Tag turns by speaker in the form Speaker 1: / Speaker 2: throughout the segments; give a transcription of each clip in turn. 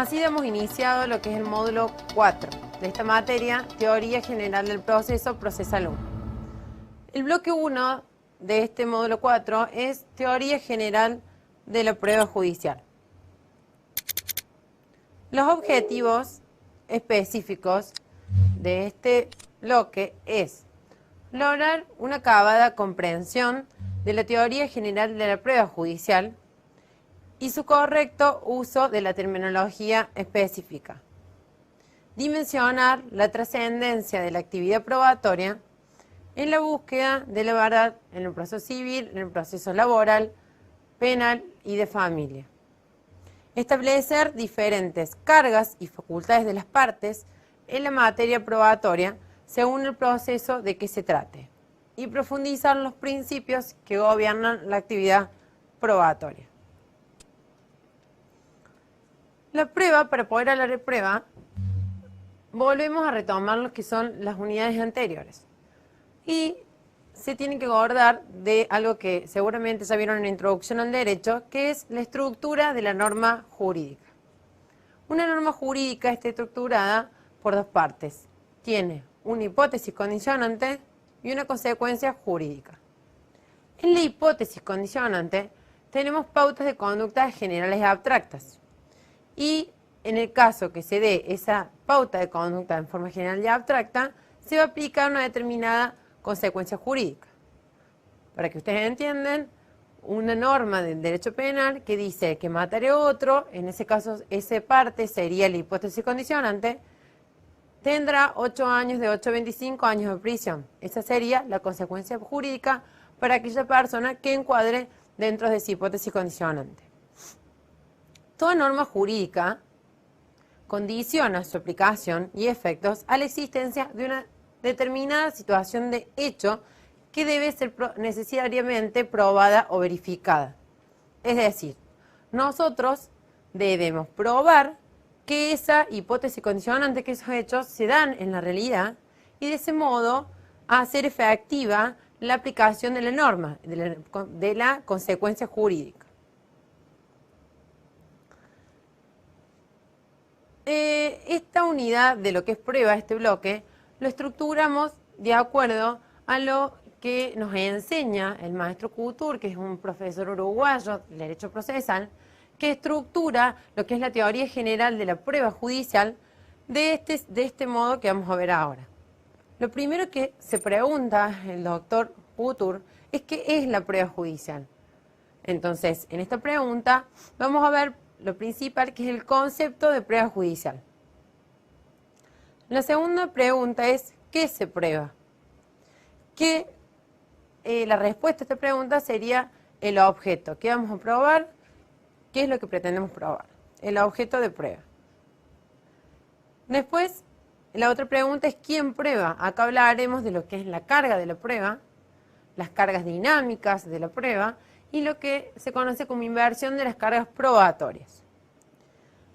Speaker 1: Así hemos iniciado lo que es el módulo 4 de esta materia, Teoría General del Proceso, Procesal 1. El bloque 1 de este módulo 4 es Teoría General de la Prueba Judicial. Los objetivos específicos de este bloque es lograr una acabada comprensión de la teoría general de la prueba judicial y su correcto uso de la terminología específica. Dimensionar la trascendencia de la actividad probatoria en la búsqueda de la verdad en el proceso civil, en el proceso laboral, penal y de familia. Establecer diferentes cargas y facultades de las partes en la materia probatoria según el proceso de que se trate y profundizar los principios que gobiernan la actividad probatoria. La prueba, para poder hablar de prueba, volvemos a retomar lo que son las unidades anteriores. Y se tiene que abordar de algo que seguramente ya vieron en la introducción al derecho, que es la estructura de la norma jurídica. Una norma jurídica está estructurada por dos partes. Tiene una hipótesis condicionante y una consecuencia jurídica. En la hipótesis condicionante tenemos pautas de conducta generales y abstractas. Y en el caso que se dé esa pauta de conducta en forma general y abstracta, se va a aplicar una determinada consecuencia jurídica. Para que ustedes entiendan, una norma del derecho penal que dice que mataré a otro, en ese caso esa parte sería la hipótesis condicionante, tendrá 8 años, de 8 a 25 años de prisión. Esa sería la consecuencia jurídica para aquella persona que encuadre dentro de esa hipótesis condicionante. Toda norma jurídica condiciona su aplicación y efectos a la existencia de una determinada situación de hecho que debe ser necesariamente probada o verificada. Es decir, nosotros debemos probar que esa hipótesis condicionante, que esos hechos se dan en la realidad y de ese modo hacer efectiva la aplicación de la norma, de la consecuencia jurídica. Esta unidad de lo que es prueba, este bloque, lo estructuramos de acuerdo a lo que nos enseña el maestro Couture, que es un profesor uruguayo de derecho procesal, que estructura lo que es la teoría general de la prueba judicial de este modo que vamos a ver ahora. Lo primero que se pregunta el doctor Couture es ¿qué es la prueba judicial? Entonces, en esta pregunta vamos a ver lo principal, que es el concepto de prueba judicial. La segunda pregunta es ¿qué se prueba? La respuesta a esta pregunta sería el objeto. ¿Qué vamos a probar? ¿Qué es lo que pretendemos probar? El objeto de prueba. Después, la otra pregunta es ¿quién prueba? Acá hablaremos de lo que es la carga de la prueba, las cargas dinámicas de la prueba y lo que se conoce como inversión de las cargas probatorias.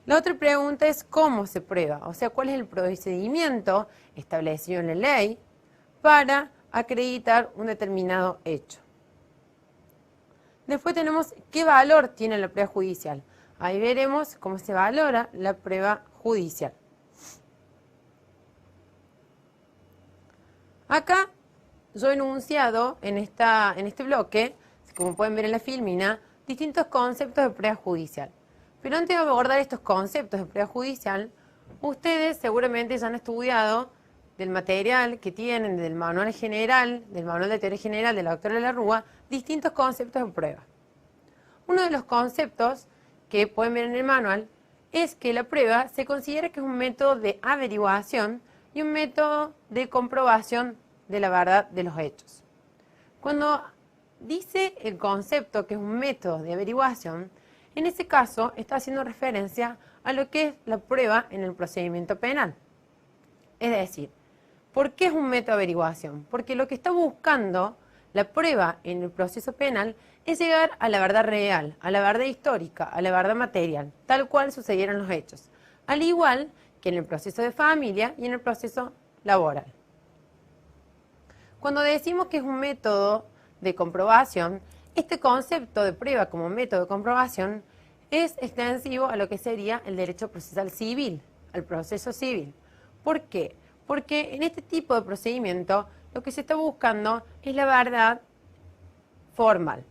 Speaker 1: La otra pregunta es ¿cómo se prueba? O sea, ¿cuál es el procedimiento establecido en la ley para acreditar un determinado hecho? Después tenemos ¿qué valor tiene la prueba judicial? Ahí veremos cómo se valora la prueba judicial. Acá yo he enunciado en este bloque, como pueden ver en la filmina, distintos conceptos de prueba judicial. Pero antes de abordar estos conceptos de prueba judicial, ustedes seguramente ya han estudiado del material que tienen, del manual general, del manual de teoría general de la doctora Larrúa, distintos conceptos de prueba. Uno de los conceptos que pueden ver en el manual es que la prueba se considera que es un método de averiguación y un método de comprobación de la verdad de los hechos. Cuando dice el concepto que es un método de averiguación, en ese caso está haciendo referencia a lo que es la prueba en el procedimiento penal. Es decir, ¿por qué es un método de averiguación? Porque lo que está buscando la prueba en el proceso penal es llegar a la verdad real, a la verdad histórica, a la verdad material, tal cual sucedieron los hechos, al igual que en el proceso de familia y en el proceso laboral. Cuando decimos que es un método de comprobación, este concepto de prueba como método de comprobación es extensivo a lo que sería el derecho procesal civil, al proceso civil. ¿Por qué? Porque en este tipo de procedimiento lo que se está buscando es la verdad formal.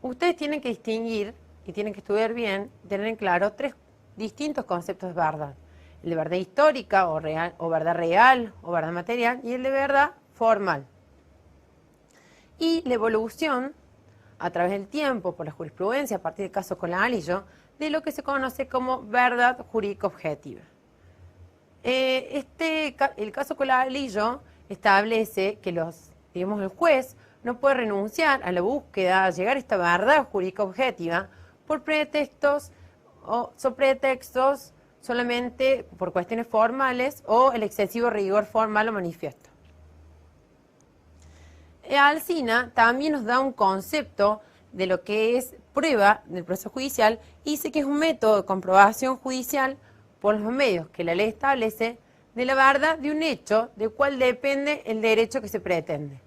Speaker 1: Ustedes tienen que distinguir y tienen que estudiar bien, tener en claro tres distintos conceptos de verdad. El de verdad histórica o real, o verdad real o verdad material, y el de verdad formal. Y la evolución a través del tiempo, por la jurisprudencia, a partir del caso Colalillo, de lo que se conoce como verdad jurídica objetiva. El caso Colalillo establece que el juez no puede renunciar a la búsqueda, a llegar a esta verdad jurídica objetiva por pretextos solamente por cuestiones formales o el excesivo rigor formal o manifiesto. Alsina también nos da un concepto de lo que es prueba del proceso judicial y dice que es un método de comprobación judicial por los medios que la ley establece de la verdad de un hecho del cual depende el derecho que se pretende.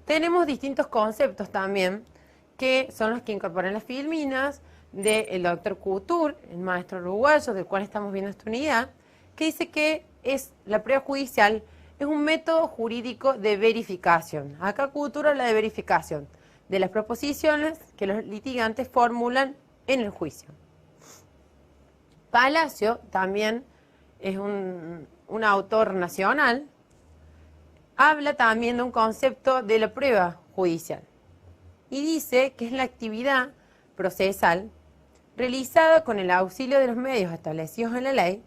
Speaker 1: Tenemos distintos conceptos también que son los que incorporan las filminas del doctor Couture, el maestro uruguayo del cual estamos viendo esta unidad, que dice que la prueba judicial es un método jurídico de verificación. Acá Couture habla de verificación de las proposiciones que los litigantes formulan en el juicio. Palacio también es un autor nacional, habla también de un concepto de la prueba judicial y dice que es la actividad procesal realizada con el auxilio de los medios establecidos en la ley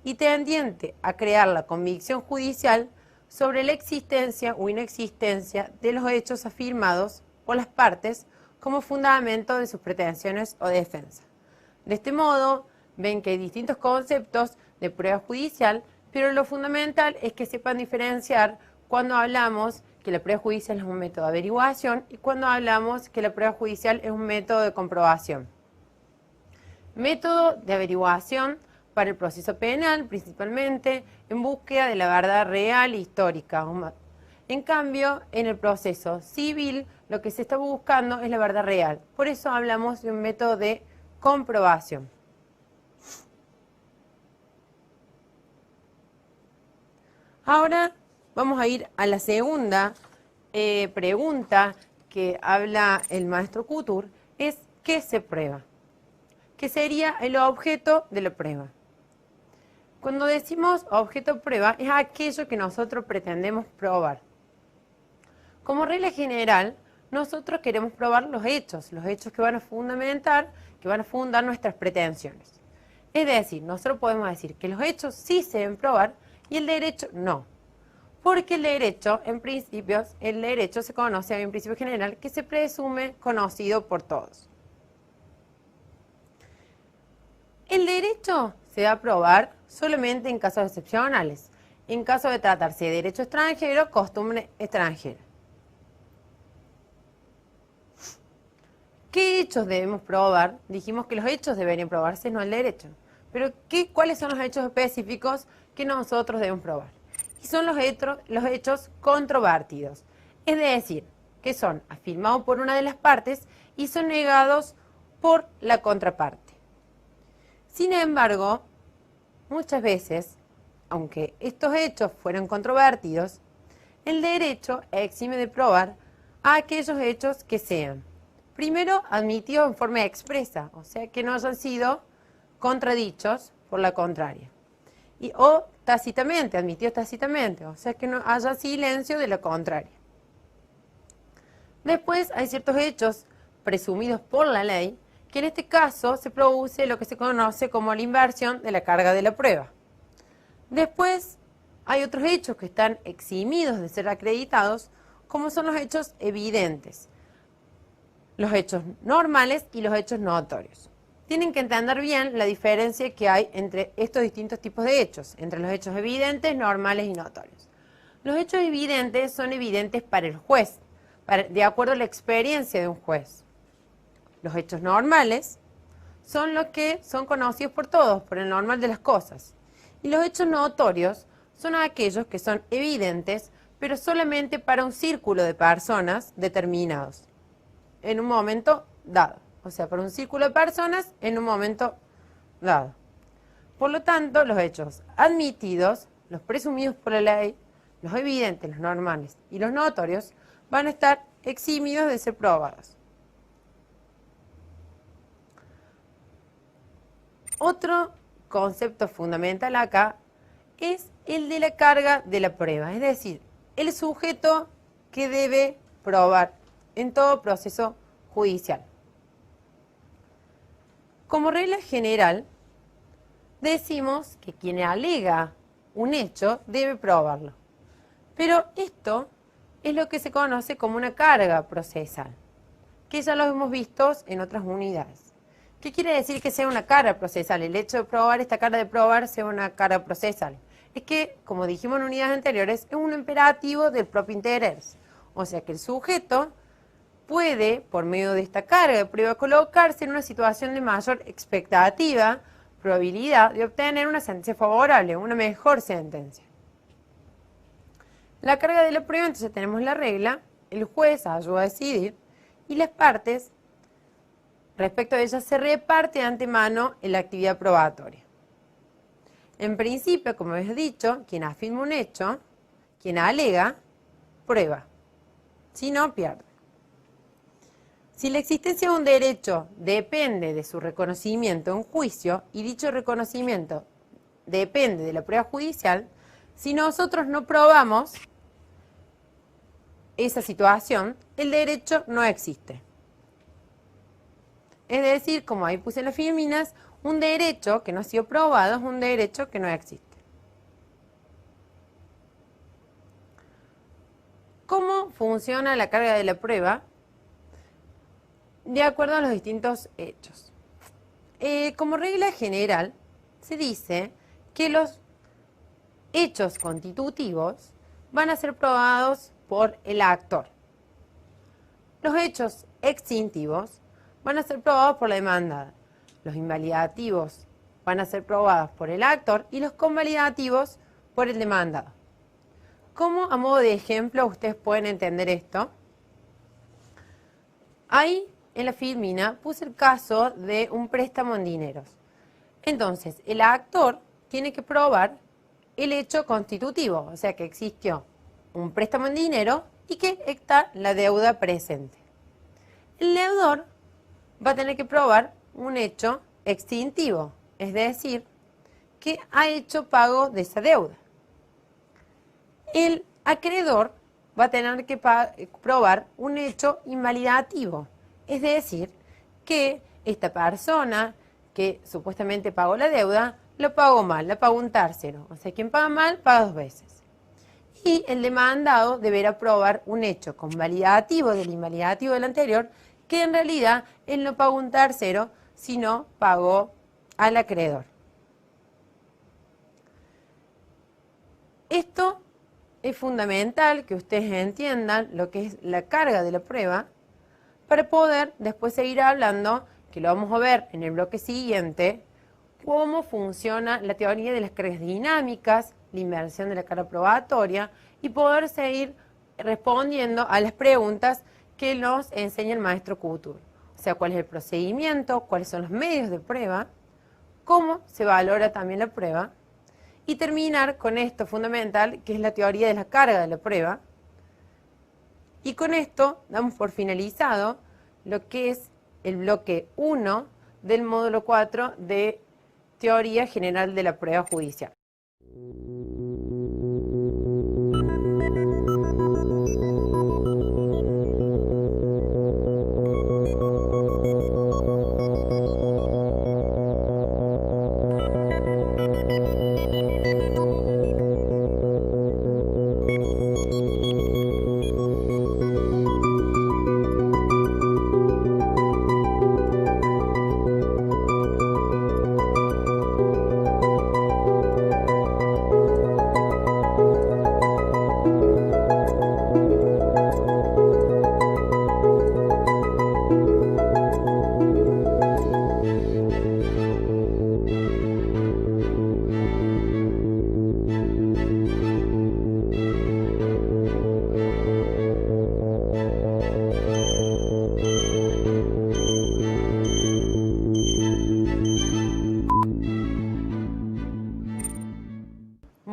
Speaker 1: y tendiente a crear la convicción judicial sobre la existencia o inexistencia de los hechos afirmados por las partes como fundamento de sus pretensiones o defensa. De este modo, ven que hay distintos conceptos de prueba judicial, pero lo fundamental es que sepan diferenciar cuando hablamos que la prueba judicial es un método de averiguación y cuando hablamos que la prueba judicial es un método de comprobación. Método de averiguación para el proceso penal, principalmente en búsqueda de la verdad real e histórica. En cambio, en el proceso civil, lo que se está buscando es la verdad real. Por eso hablamos de un método de comprobación. Ahora vamos a ir a la segunda pregunta que habla el maestro Couture, es ¿qué se prueba? ¿Qué sería el objeto de la prueba? Cuando decimos objeto de prueba, es aquello que nosotros pretendemos probar. Como regla general, nosotros queremos probar los hechos que van a fundar nuestras pretensiones. Es decir, nosotros podemos decir que los hechos sí se deben probar y el derecho no. Porque el derecho se conoce, hay un principio general que se presume conocido por todos. El derecho se va a probar solamente en casos excepcionales, en caso de tratarse de derecho extranjero, costumbre extranjera. ¿Qué hechos debemos probar? Dijimos que los hechos deberían probarse, no el derecho. Pero ¿cuáles son los hechos específicos que nosotros debemos probar? Y son los hechos controvertidos. Es decir, que son afirmados por una de las partes y son negados por la contraparte. Sin embargo, muchas veces, aunque estos hechos fueran controvertidos, el derecho exime de probar a aquellos hechos que sean, primero, admitidos en forma expresa, o sea, que no hayan sido contradichos por la contraria, o tácitamente, admitidos tácitamente, o sea, que no haya silencio de la contraria. Después hay ciertos hechos presumidos por la ley, que en este caso se produce lo que se conoce como la inversión de la carga de la prueba. Después hay otros hechos que están eximidos de ser acreditados, como son los hechos evidentes, los hechos normales y los hechos notorios. Tienen que entender bien la diferencia que hay entre estos distintos tipos de hechos, entre los hechos evidentes, normales y notorios. Los hechos evidentes son evidentes para el juez, de acuerdo a la experiencia de un juez. Los hechos normales son los que son conocidos por todos, por el normal de las cosas. Y los hechos notorios son aquellos que son evidentes, pero solamente para un círculo de personas determinados, en un momento dado. O sea, para un círculo de personas en un momento dado. Por lo tanto, los hechos admitidos, los presumidos por la ley, los evidentes, los normales y los notorios van a estar eximidos de ser probados. Otro concepto fundamental acá es el de la carga de la prueba, es decir, el sujeto que debe probar en todo proceso judicial. Como regla general, decimos que quien alega un hecho debe probarlo. Pero esto es lo que se conoce como una carga procesal, que ya lo hemos visto en otras unidades. ¿Qué quiere decir que sea una carga procesal? El hecho de probar, esta carga de probar, sea una carga procesal. Es que, como dijimos en unidades anteriores, es un imperativo del propio interés. O sea que el sujeto puede, por medio de esta carga de prueba, colocarse en una situación de mayor expectativa, probabilidad de obtener una sentencia favorable, una mejor sentencia. La carga de la prueba, entonces tenemos la regla, el juez ayuda a decidir y las partes, respecto a ellas, se reparte de antemano en la actividad probatoria. En principio, como habéis dicho, quien afirma un hecho, quien alega, prueba. Si no, pierde. Si la existencia de un derecho depende de su reconocimiento en juicio y dicho reconocimiento depende de la prueba judicial, si nosotros no probamos esa situación, el derecho no existe. Es decir, como ahí puse en las filminas, un derecho que no ha sido probado es un derecho que no existe. ¿Cómo funciona la carga de la prueba? De acuerdo a los distintos hechos. Como regla general, se dice que los hechos constitutivos van a ser probados por el actor. Los hechos extintivos van a ser probados por la demandada. Los invalidativos van a ser probados por el actor y los convalidativos por el demandado. ¿Cómo, a modo de ejemplo, ustedes pueden entender esto? Ahí, en la filmina, puse el caso de un préstamo en dineros. Entonces, el actor tiene que probar el hecho constitutivo, o sea que existió un préstamo en dinero y que está la deuda presente. El deudor va a tener que probar un hecho extintivo, es decir, que ha hecho pago de esa deuda. El acreedor va a tener que probar un hecho invalidativo, es decir, que esta persona que supuestamente pagó la deuda, lo pagó mal, la pagó un tercero. O sea, quien paga mal, paga dos veces. Y el demandado deberá probar un hecho convalidativo del invalidativo del anterior, que en realidad él no pagó un tercero, sino pagó al acreedor. Esto es fundamental que ustedes entiendan lo que es la carga de la prueba para poder después seguir hablando, que lo vamos a ver en el bloque siguiente, cómo funciona la teoría de las cargas dinámicas, la inversión de la carga probatoria y poder seguir respondiendo a las preguntas que nos enseña el maestro Couture. O sea, cuál es el procedimiento, cuáles son los medios de prueba, cómo se valora también la prueba y terminar con esto fundamental que es la teoría de la carga de la prueba. Y con esto damos por finalizado lo que es el bloque 1 del módulo 4 de Teoría General de la Prueba Judicial.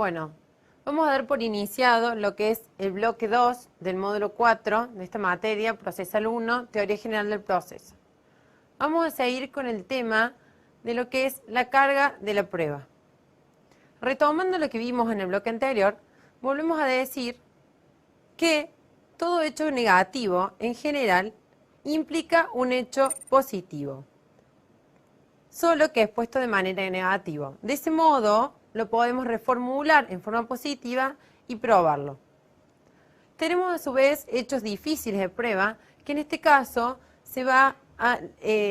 Speaker 1: bueno, vamos a dar por iniciado lo que es el bloque 2 del módulo 4 de esta materia, procesal 1, teoría general del proceso. Vamos a seguir con el tema de lo que es la carga de la prueba. Retomando lo que vimos en el bloque anterior, volvemos a decir que todo hecho negativo, en general, implica un hecho positivo, solo que es puesto de manera negativa. De ese modo, lo podemos reformular en forma positiva y probarlo. Tenemos a su vez hechos difíciles de prueba, que en este caso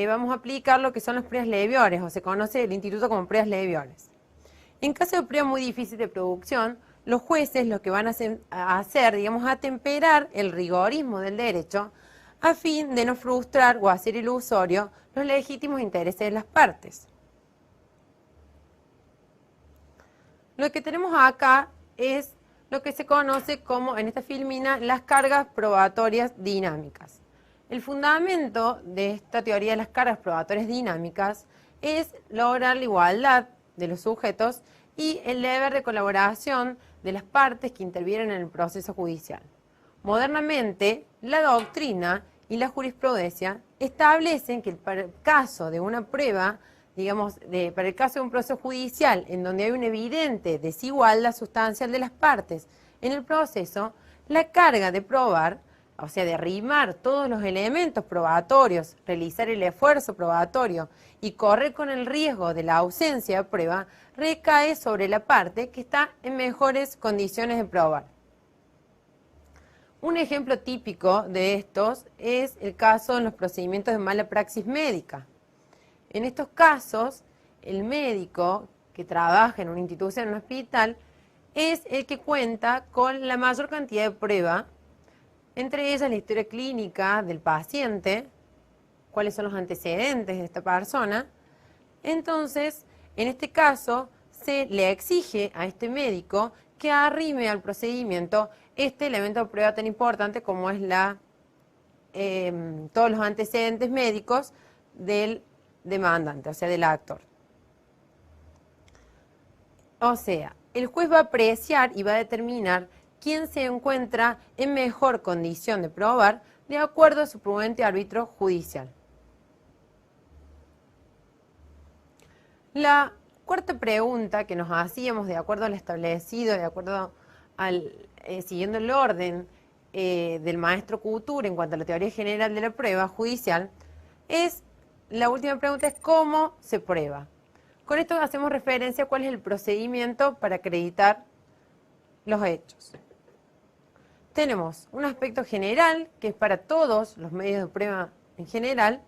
Speaker 1: vamos a aplicar lo que son las pruebas Levioles, o se conoce el instituto como pruebas Levioles. En caso de prueba muy difícil de producción, los jueces lo que van a hacer, digamos, atemperar el rigorismo del derecho a fin de no frustrar o hacer ilusorio los legítimos intereses de las partes. Lo que tenemos acá es lo que se conoce como, en esta filmina, las cargas probatorias dinámicas. El fundamento de esta teoría de las cargas probatorias dinámicas es lograr la igualdad de los sujetos y el deber de colaboración de las partes que intervienen en el proceso judicial. Modernamente, la doctrina y la jurisprudencia establecen que para el caso de una prueba, digamos, para el caso de un proceso judicial en donde hay una evidente desigualdad sustancial de las partes en el proceso, la carga de probar, o sea, de arrimar todos los elementos probatorios, realizar el esfuerzo probatorio y correr con el riesgo de la ausencia de prueba, recae sobre la parte que está en mejores condiciones de probar. Un ejemplo típico de estos es el caso en los procedimientos de mala praxis médica. En estos casos, el médico que trabaja en una institución, en un hospital, es el que cuenta con la mayor cantidad de prueba, entre ellas la historia clínica del paciente, cuáles son los antecedentes de esta persona. Entonces, en este caso, se le exige a este médico que arrime al procedimiento este elemento de prueba tan importante como es todos los antecedentes médicos del demandante, o sea, del actor. O sea, el juez va a apreciar y va a determinar quién se encuentra en mejor condición de probar de acuerdo a su prudente árbitro judicial. La cuarta pregunta que nos hacíamos de acuerdo al establecido, de acuerdo siguiendo el orden del maestro Couture en cuanto a la teoría general de la prueba judicial, la última pregunta es ¿cómo se prueba? Con esto hacemos referencia a cuál es el procedimiento para acreditar los hechos. Tenemos un aspecto general, que es para todos los medios de prueba en general,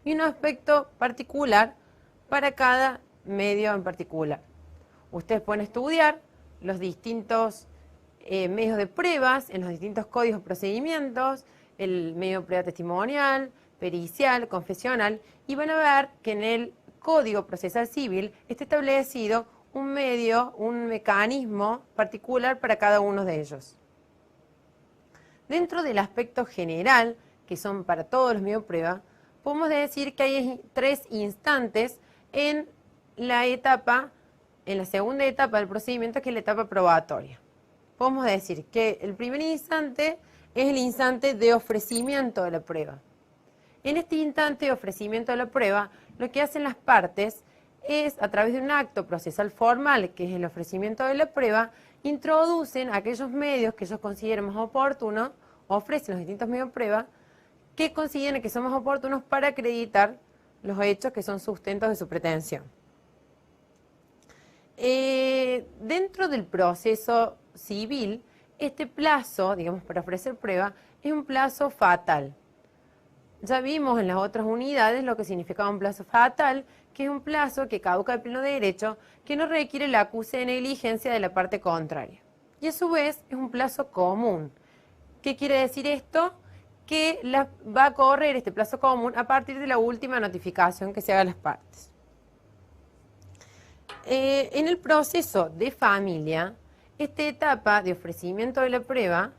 Speaker 1: y un aspecto particular para cada medio en particular. Ustedes pueden estudiar los distintos medios de pruebas en los distintos códigos de procedimientos, el medio de prueba testimonial, pericial, confesional, y van a ver que en el Código Procesal Civil está establecido un mecanismo particular para cada uno de ellos. Dentro del aspecto general, que son para todos los medios de prueba, podemos decir que hay 3 instantes en la segunda etapa del procedimiento, que es la etapa probatoria. Podemos decir que el primer instante es el instante de ofrecimiento de la prueba. En este instante de ofrecimiento de la prueba, lo que hacen las partes es, a través de un acto procesal formal, que es el ofrecimiento de la prueba, introducen aquellos medios que ellos consideren más oportunos, ofrecen los distintos medios de prueba, que consideren que son más oportunos para acreditar los hechos que son sustentos de su pretensión. Dentro del proceso civil, este plazo, digamos, para ofrecer prueba, es un plazo fatal. Ya vimos en las otras unidades lo que significaba un plazo fatal, que es un plazo que caduca de pleno derecho, que no requiere el acuse de negligencia de la parte contraria. Y a su vez es un plazo común. ¿Qué quiere decir esto? Que va a correr este plazo común a partir de la última notificación que se haga a las partes. En el proceso de familia, esta etapa de ofrecimiento de la prueba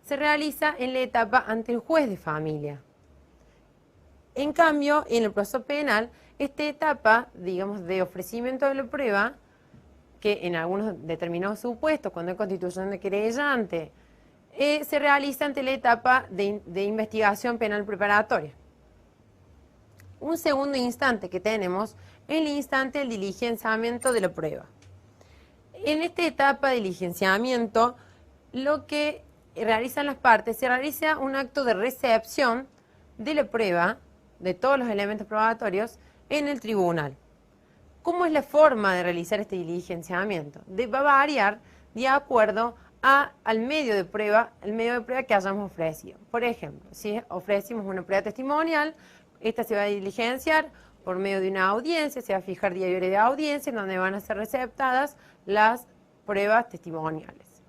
Speaker 1: se realiza en la etapa ante el juez de familia. En cambio, en el proceso penal, esta etapa, digamos, de ofrecimiento de la prueba, que en algunos determinados supuestos, cuando hay constitución de querellante, se realiza ante la etapa de investigación penal preparatoria. Un segundo instante que tenemos es el instante del diligenciamiento de la prueba. En esta etapa de diligenciamiento, lo que realizan las partes, se realiza un acto de recepción de la prueba, de todos los elementos probatorios, en el tribunal. ¿Cómo es la forma de realizar este diligenciamiento? Va a variar de acuerdo al medio de prueba, que hayamos ofrecido. Por ejemplo, si ofrecimos una prueba testimonial, esta se va a diligenciar por medio de una audiencia, se va a fijar día y hora de audiencia, en donde van a ser receptadas las pruebas testimoniales,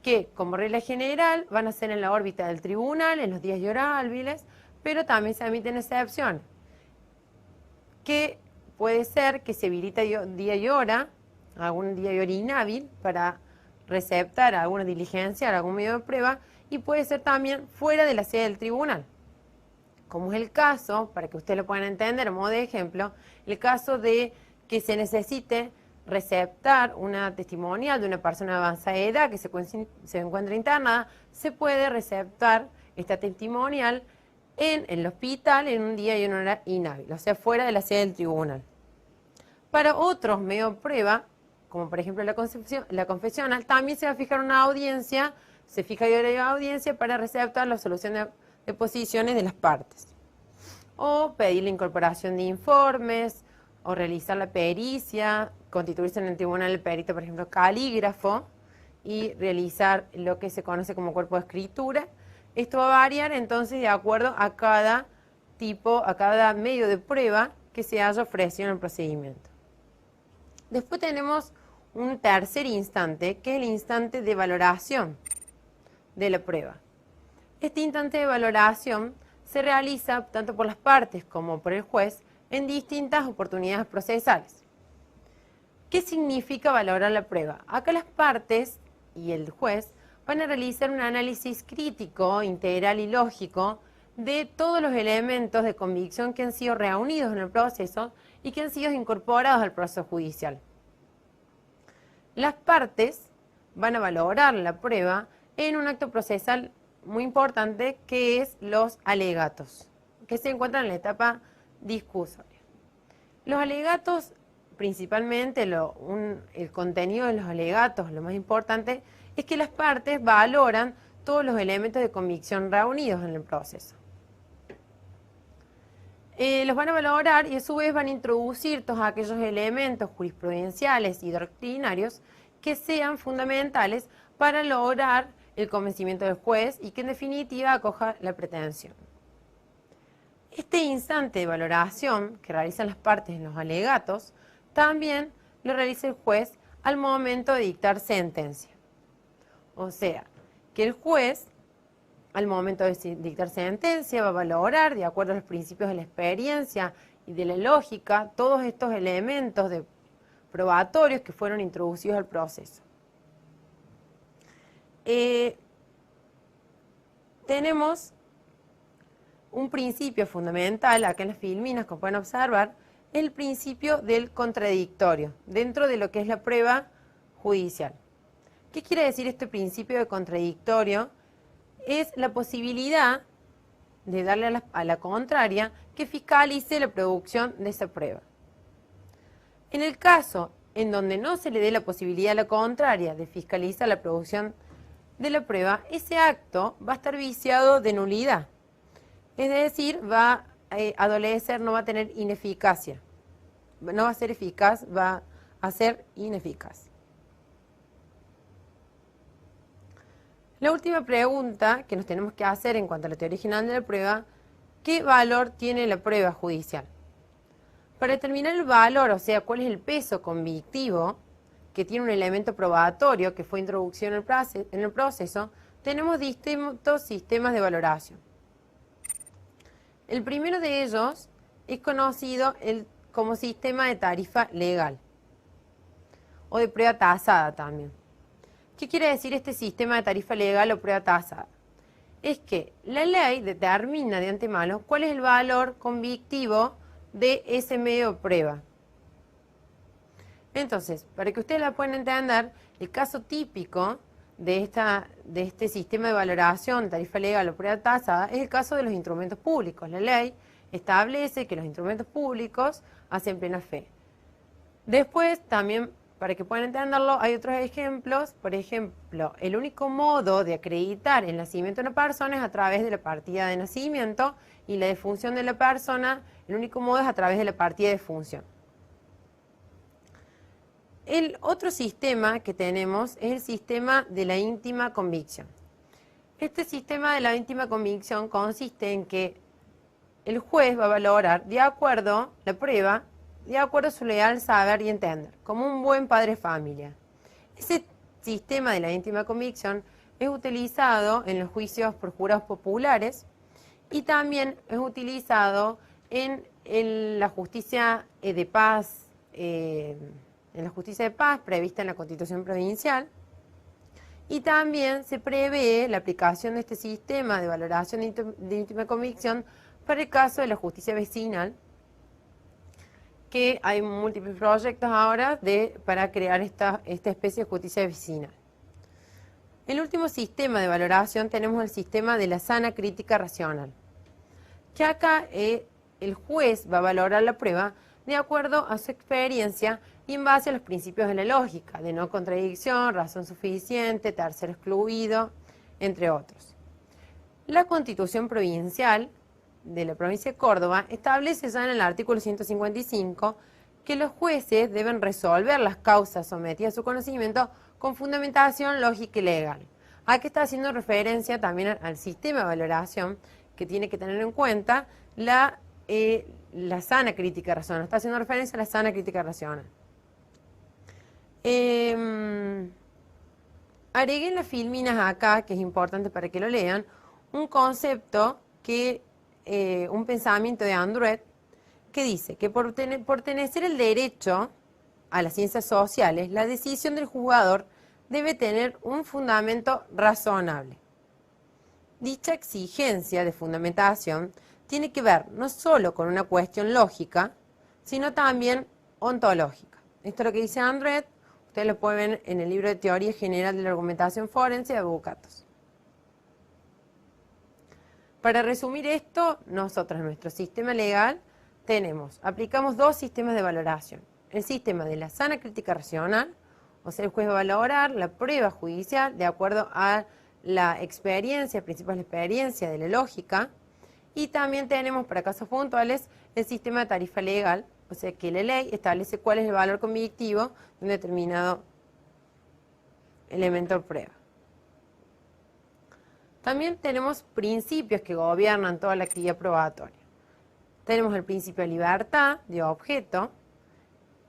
Speaker 1: que como regla general van a ser en la órbita del tribunal, en los días y horas hábiles, pero también se emiten excepciones, que puede ser que se habilita día y hora, algún día y hora inhábil, para receptar alguna diligencia, algún medio de prueba, y puede ser también fuera de la sede del tribunal. Como es el caso, para que ustedes lo puedan entender, a modo de ejemplo, el caso de que se necesite receptar una testimonial de una persona de avanzada edad que se encuentra internada, se puede receptar esta testimonial en el hospital en un día y una hora inhábil, o sea, fuera de la sede del tribunal. Para otros medios de prueba, como por ejemplo la confesional, también se va a fijar una audiencia, se fija día y hora de audiencia para receptar la solución de posiciones de las partes. O pedir la incorporación de informes, o realizar la pericia, constituirse en el tribunal el perito, por ejemplo, calígrafo, y realizar lo que se conoce como cuerpo de escritura. Esto va a variar entonces de acuerdo a cada medio de prueba que se haya ofrecido en el procedimiento. Después tenemos un tercer instante, que es el instante de valoración de la prueba. Este instante de valoración se realiza tanto por las partes como por el juez en distintas oportunidades procesales. ¿Qué significa valorar la prueba? Acá las partes y el juez van a realizar un análisis crítico, integral y lógico de todos los elementos de convicción que han sido reunidos en el proceso y que han sido incorporados al proceso judicial. Las partes van a valorar la prueba en un acto procesal muy importante, que es los alegatos, que se encuentran en la etapa discusoria. Los alegatos, principalmente el contenido de los alegatos, lo más importante, es que las partes valoran todos los elementos de convicción reunidos en el proceso. Los van a valorar y a su vez van a introducir todos aquellos elementos jurisprudenciales y doctrinarios que sean fundamentales para lograr el convencimiento del juez y que en definitiva acoja la pretensión. Este instante de valoración que realizan las partes en los alegatos también lo realiza el juez al momento de dictar sentencia. O sea, que el juez al momento de dictar sentencia va a valorar, de acuerdo a los principios de la experiencia y de la lógica, todos estos elementos probatorios que fueron introducidos al proceso. Tenemos un principio fundamental, acá en las filminas, como pueden observar, el principio del contradictorio, dentro de lo que es la prueba judicial. ¿Qué quiere decir este principio de contradictorio? Es la posibilidad de darle a la contraria que fiscalice la producción de esa prueba. En el caso en donde no se le dé la posibilidad a la contraria de fiscalizar la producción de la prueba, ese acto va a estar viciado de nulidad. Es decir, va a adolecer, no va a tener ineficacia. No va a ser eficaz, va a ser ineficaz. La última pregunta que nos tenemos que hacer en cuanto a la teoría original de la prueba, ¿qué valor tiene la prueba judicial? Para determinar el valor, o sea, cuál es el peso convictivo que tiene un elemento probatorio que fue introducido en el proceso, tenemos distintos sistemas de valoración. El primero de ellos es conocido como sistema de tarifa legal o de prueba tasada también. ¿Qué quiere decir este sistema de tarifa legal o prueba tasada? Es que la ley determina de antemano cuál es el valor convictivo de ese medio de prueba. Entonces, para que ustedes la puedan entender, el caso típico de este sistema de valoración, tarifa legal o prueba tasada, es el caso de los instrumentos públicos. La ley establece que los instrumentos públicos hacen plena fe. Después, también, para que puedan entenderlo, hay otros ejemplos. Por ejemplo, el único modo de acreditar el nacimiento de una persona es a través de la partida de nacimiento, y la defunción de la persona, el único modo es a través de la partida de defunción. El otro sistema que tenemos es el sistema de la íntima convicción. Este sistema de la íntima convicción consiste en que el juez va a valorar de acuerdo la prueba, de acuerdo a su leal saber y entender, como un buen padre de familia. Ese sistema de la íntima convicción es utilizado en los juicios por jurados populares y también es utilizado en la justicia de paz, en la justicia de paz prevista en la Constitución Provincial, y también se prevé la aplicación de este sistema de valoración de íntima convicción para el caso de la justicia vecinal, que hay múltiples proyectos ahora para crear esta especie de justicia vecinal. El último sistema de valoración tenemos el sistema de la sana crítica racional, que acá el juez va a valorar la prueba de acuerdo a su experiencia y en base a los principios de la lógica, de no contradicción, razón suficiente, tercero excluido, entre otros. La Constitución Provincial de la provincia de Córdoba establece ya en el artículo 155 que los jueces deben resolver las causas sometidas a su conocimiento con fundamentación lógica y legal. Aquí está haciendo referencia también al sistema de valoración que tiene que tener en cuenta la sana crítica racional. Está haciendo referencia a la sana crítica racional. Agregué en las filminas acá, que es importante para que lo lean, un concepto un pensamiento de Andret, que dice que por tener el derecho a las ciencias sociales, la decisión del juzgador debe tener un fundamento razonable. Dicha exigencia de fundamentación tiene que ver no solo con una cuestión lógica, sino también ontológica. Esto es lo que dice Andret. Ustedes lo pueden ver en el libro de Teoría General de la Argumentación Forense de Bucatos. Para resumir esto, nosotros en nuestro sistema legal aplicamos dos sistemas de valoración. El sistema de la sana crítica racional, o sea, el juez va a valorar la prueba judicial de acuerdo a la experiencia, principal experiencia de la lógica, y también tenemos para casos puntuales el sistema de tarifa legal, o sea que la ley establece cuál es el valor convictivo de un determinado elemento de prueba. También tenemos principios que gobiernan toda la actividad probatoria. Tenemos el principio de libertad de objeto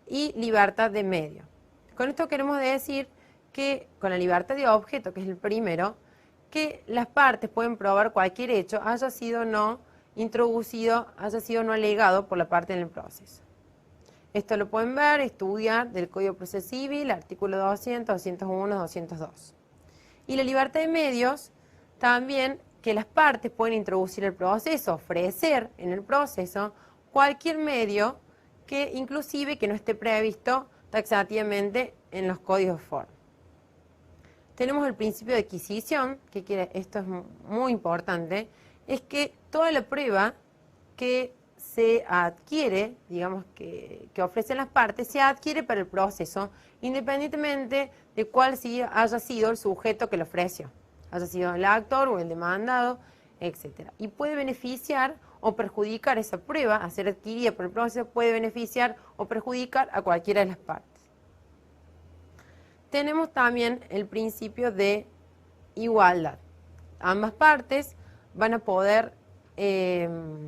Speaker 1: y libertad de medio. Con esto queremos decir que con la libertad de objeto, que es el primero, que las partes pueden probar cualquier hecho, haya sido o no introducido, haya sido o no alegado por la parte en el proceso. Esto lo pueden ver, estudiar del Código de Proceso Civil, artículo 200, 201, 202. Y la libertad de medios, también que las partes pueden introducir el proceso, ofrecer en el proceso cualquier medio que inclusive que no esté previsto taxativamente en los códigos de forma. Tenemos el principio de adquisición, esto es muy importante, es que toda la prueba que se adquiere, digamos que ofrecen las partes, se adquiere para el proceso, independientemente de cuál haya sido el sujeto que lo ofreció, haya sido el actor o el demandado, etc. Y puede beneficiar o perjudicar esa prueba, a ser adquirida por el proceso, puede beneficiar o perjudicar a cualquiera de las partes. Tenemos también el principio de igualdad. Ambas partes van a poder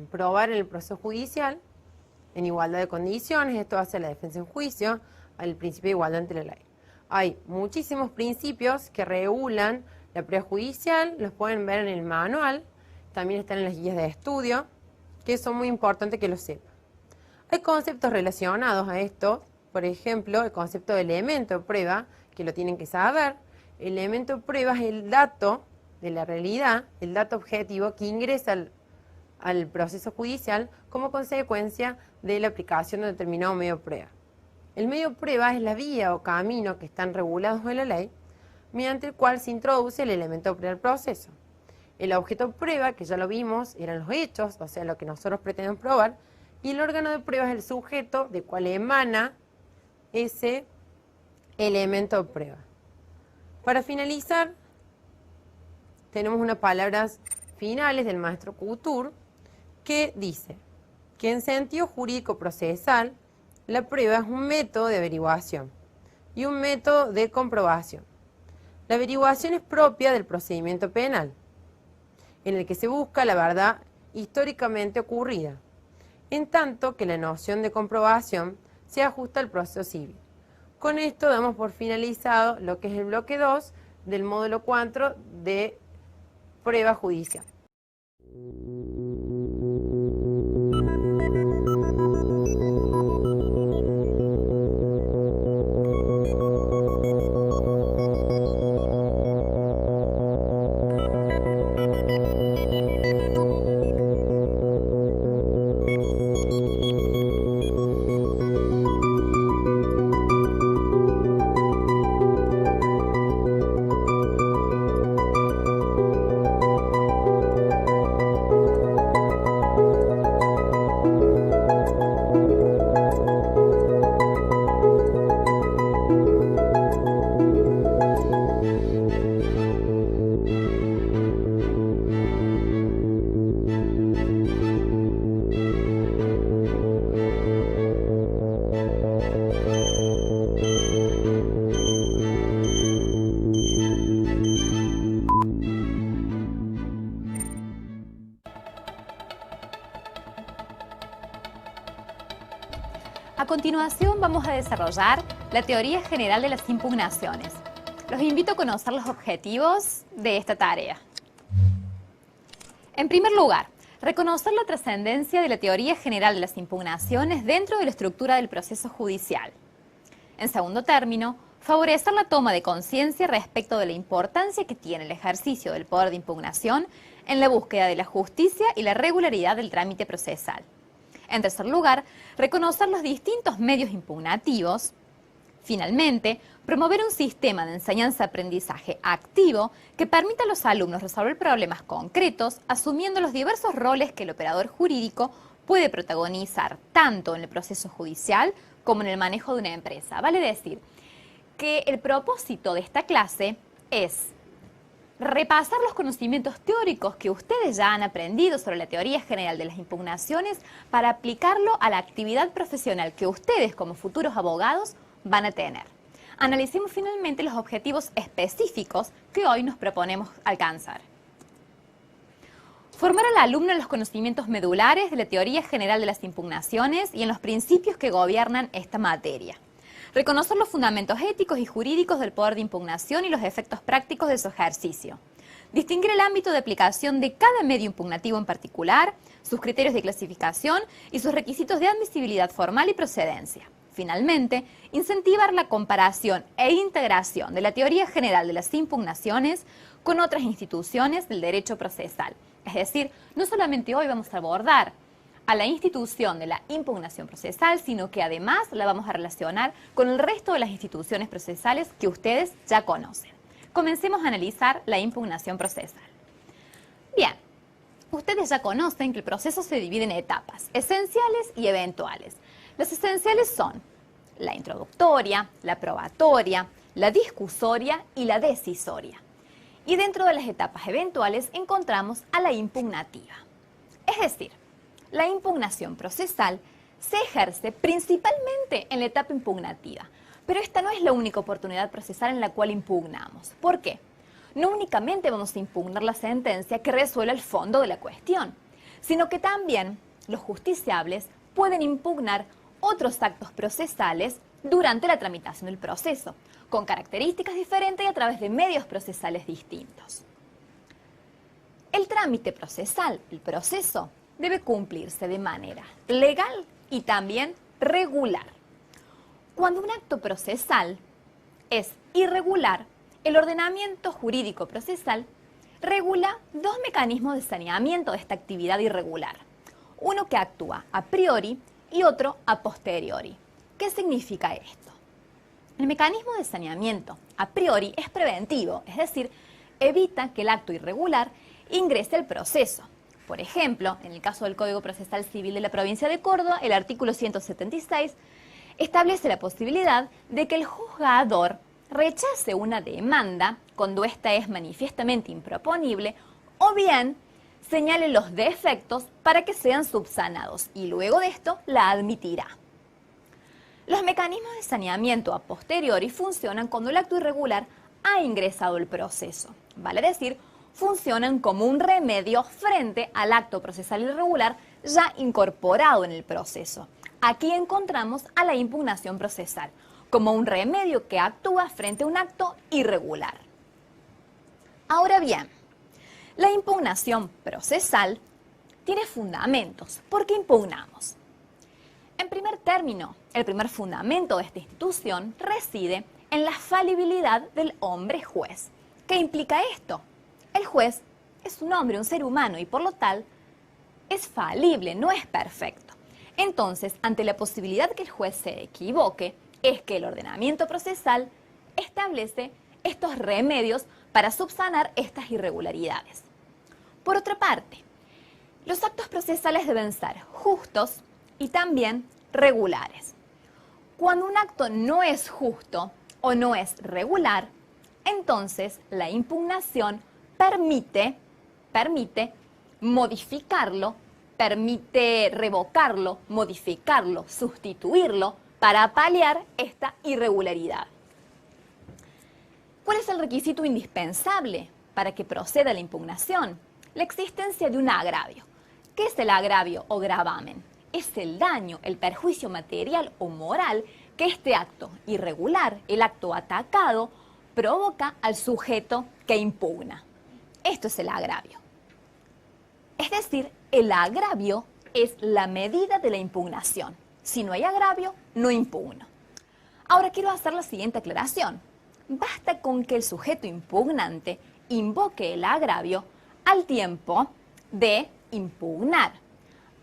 Speaker 1: probar en el proceso judicial en igualdad de condiciones. Esto hace la defensa en juicio al principio de igualdad ante la ley. Hay muchísimos principios que regulan la prueba judicial, los pueden ver en el manual, también están en las guías de estudio, que son muy importantes que lo sepan. Hay conceptos relacionados a esto, por ejemplo, el concepto de elemento de prueba, que lo tienen que saber. El elemento de prueba es el dato de la realidad, el dato objetivo que ingresa al proceso judicial como consecuencia de la aplicación de determinado medio de prueba. El medio prueba es la vía o camino que están regulados en la ley, mediante el cual se introduce el elemento prueba del proceso. El objeto prueba, que ya lo vimos, eran los hechos, o sea, lo que nosotros pretendemos probar, y el órgano de prueba es el sujeto de cual emana ese elemento prueba. Para finalizar, tenemos unas palabras finales del maestro Couture que dice que en sentido jurídico procesal, la prueba es un método de averiguación y un método de comprobación. La averiguación es propia del procedimiento penal, en el que se busca la verdad históricamente ocurrida, en tanto que la noción de comprobación se ajusta al proceso civil. Con esto damos por finalizado lo que es el bloque 2 del módulo 4 de prueba judicial.
Speaker 2: A continuación vamos a desarrollar la teoría general de las impugnaciones. Los invito a conocer los objetivos de esta tarea. En primer lugar, reconocer la trascendencia de la teoría general de las impugnaciones dentro de la estructura del proceso judicial. En segundo término, favorecer la toma de conciencia respecto de la importancia que tiene el ejercicio del poder de impugnación en la búsqueda de la justicia y la regularidad del trámite procesal. En tercer lugar, reconocer los distintos medios impugnativos. Finalmente, promover un sistema de enseñanza-aprendizaje activo que permita a los alumnos resolver problemas concretos, asumiendo los diversos roles que el operador jurídico puede protagonizar tanto en el proceso judicial como en el manejo de una empresa. Vale decir que el propósito de esta clase es repasar los conocimientos teóricos que ustedes ya han aprendido sobre la teoría general de las impugnaciones para aplicarlo a la actividad profesional que ustedes como futuros abogados van a tener. Analicemos finalmente los objetivos específicos que hoy nos proponemos alcanzar. Formar al alumno en los conocimientos medulares de la teoría general de las impugnaciones y en los principios que gobiernan esta materia. Reconocer los fundamentos éticos y jurídicos del poder de impugnación y los efectos prácticos de su ejercicio. Distinguir el ámbito de aplicación de cada medio impugnativo en particular, sus criterios de clasificación y sus requisitos de admisibilidad formal y procedencia. Finalmente, incentivar la comparación e integración de la teoría general de las impugnaciones con otras instituciones del derecho procesal. Es decir, no solamente hoy vamos a abordar a la institución de la impugnación procesal, sino que además la vamos a relacionar con el resto de las instituciones procesales que ustedes ya conocen. Comencemos a analizar la impugnación procesal. Bien, ustedes ya conocen que el proceso se divide en etapas, esenciales y eventuales. Las esenciales son la introductoria, la probatoria, la discusoria y la decisoria. Y dentro de las etapas eventuales encontramos a la impugnativa. Es decir, la impugnación procesal se ejerce principalmente en la etapa impugnativa, pero esta no es la única oportunidad procesal en la cual impugnamos. ¿Por qué? No únicamente vamos a impugnar la sentencia que resuelve el fondo de la cuestión, sino que también los justiciables pueden impugnar otros actos procesales durante la tramitación del proceso, con características diferentes y a través de medios procesales distintos. El trámite procesal, el proceso, debe cumplirse de manera legal y también regular. Cuando un acto procesal es irregular, el ordenamiento jurídico procesal regula dos mecanismos de saneamiento de esta actividad irregular. Uno que actúa a priori y otro a posteriori. ¿Qué significa esto? El mecanismo de saneamiento a priori es preventivo, es decir, evita que el acto irregular ingrese al proceso. Por ejemplo, en el caso del Código Procesal Civil de la provincia de Córdoba, el artículo 176 establece la posibilidad de que el juzgador rechace una demanda cuando ésta es manifiestamente improponible o bien señale los defectos para que sean subsanados y luego de esto la admitirá. Los mecanismos de saneamiento a posteriori funcionan cuando el acto irregular ha ingresado al proceso, vale decir, funcionan como un remedio frente al acto procesal irregular ya incorporado en el proceso. Aquí encontramos a la impugnación procesal, como un remedio que actúa frente a un acto irregular. Ahora bien, la impugnación procesal tiene fundamentos. ¿Por qué impugnamos? En primer término, el primer fundamento de esta institución reside en la falibilidad del hombre juez. ¿Qué implica esto? El juez es un hombre, un ser humano y por lo tal es falible, no es perfecto. Entonces, ante la posibilidad que el juez se equivoque, es que el ordenamiento procesal establece estos remedios para subsanar estas irregularidades. Por otra parte, los actos procesales deben ser justos y también regulares. Cuando un acto no es justo o no es regular, entonces la impugnación permite modificarlo, permite revocarlo, modificarlo, sustituirlo para paliar esta irregularidad. ¿Cuál es el requisito indispensable para que proceda la impugnación? La existencia de un agravio. ¿Qué es el agravio o gravamen? Es el daño, el perjuicio material o moral que este acto irregular, el acto atacado, provoca al sujeto que impugna. Esto es el agravio. Es decir, el agravio es la medida de la impugnación. Si no hay agravio, no impugno. Ahora quiero hacer la siguiente aclaración. Basta con que el sujeto impugnante invoque el agravio al tiempo de impugnar,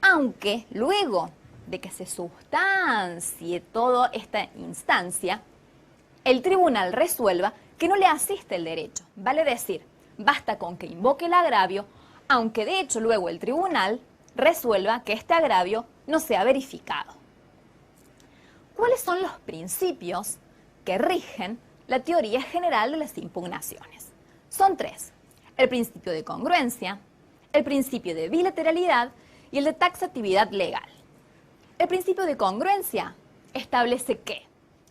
Speaker 2: aunque luego de que se sustancie toda esta instancia, el tribunal resuelva que no le asiste el derecho. Vale decir, basta con que invoque el agravio, aunque de hecho luego el tribunal resuelva que este agravio no sea verificado. ¿Cuáles son los principios que rigen la teoría general de las impugnaciones? Son tres: el principio de congruencia, el principio de bilateralidad y el de taxatividad legal. El principio de congruencia establece que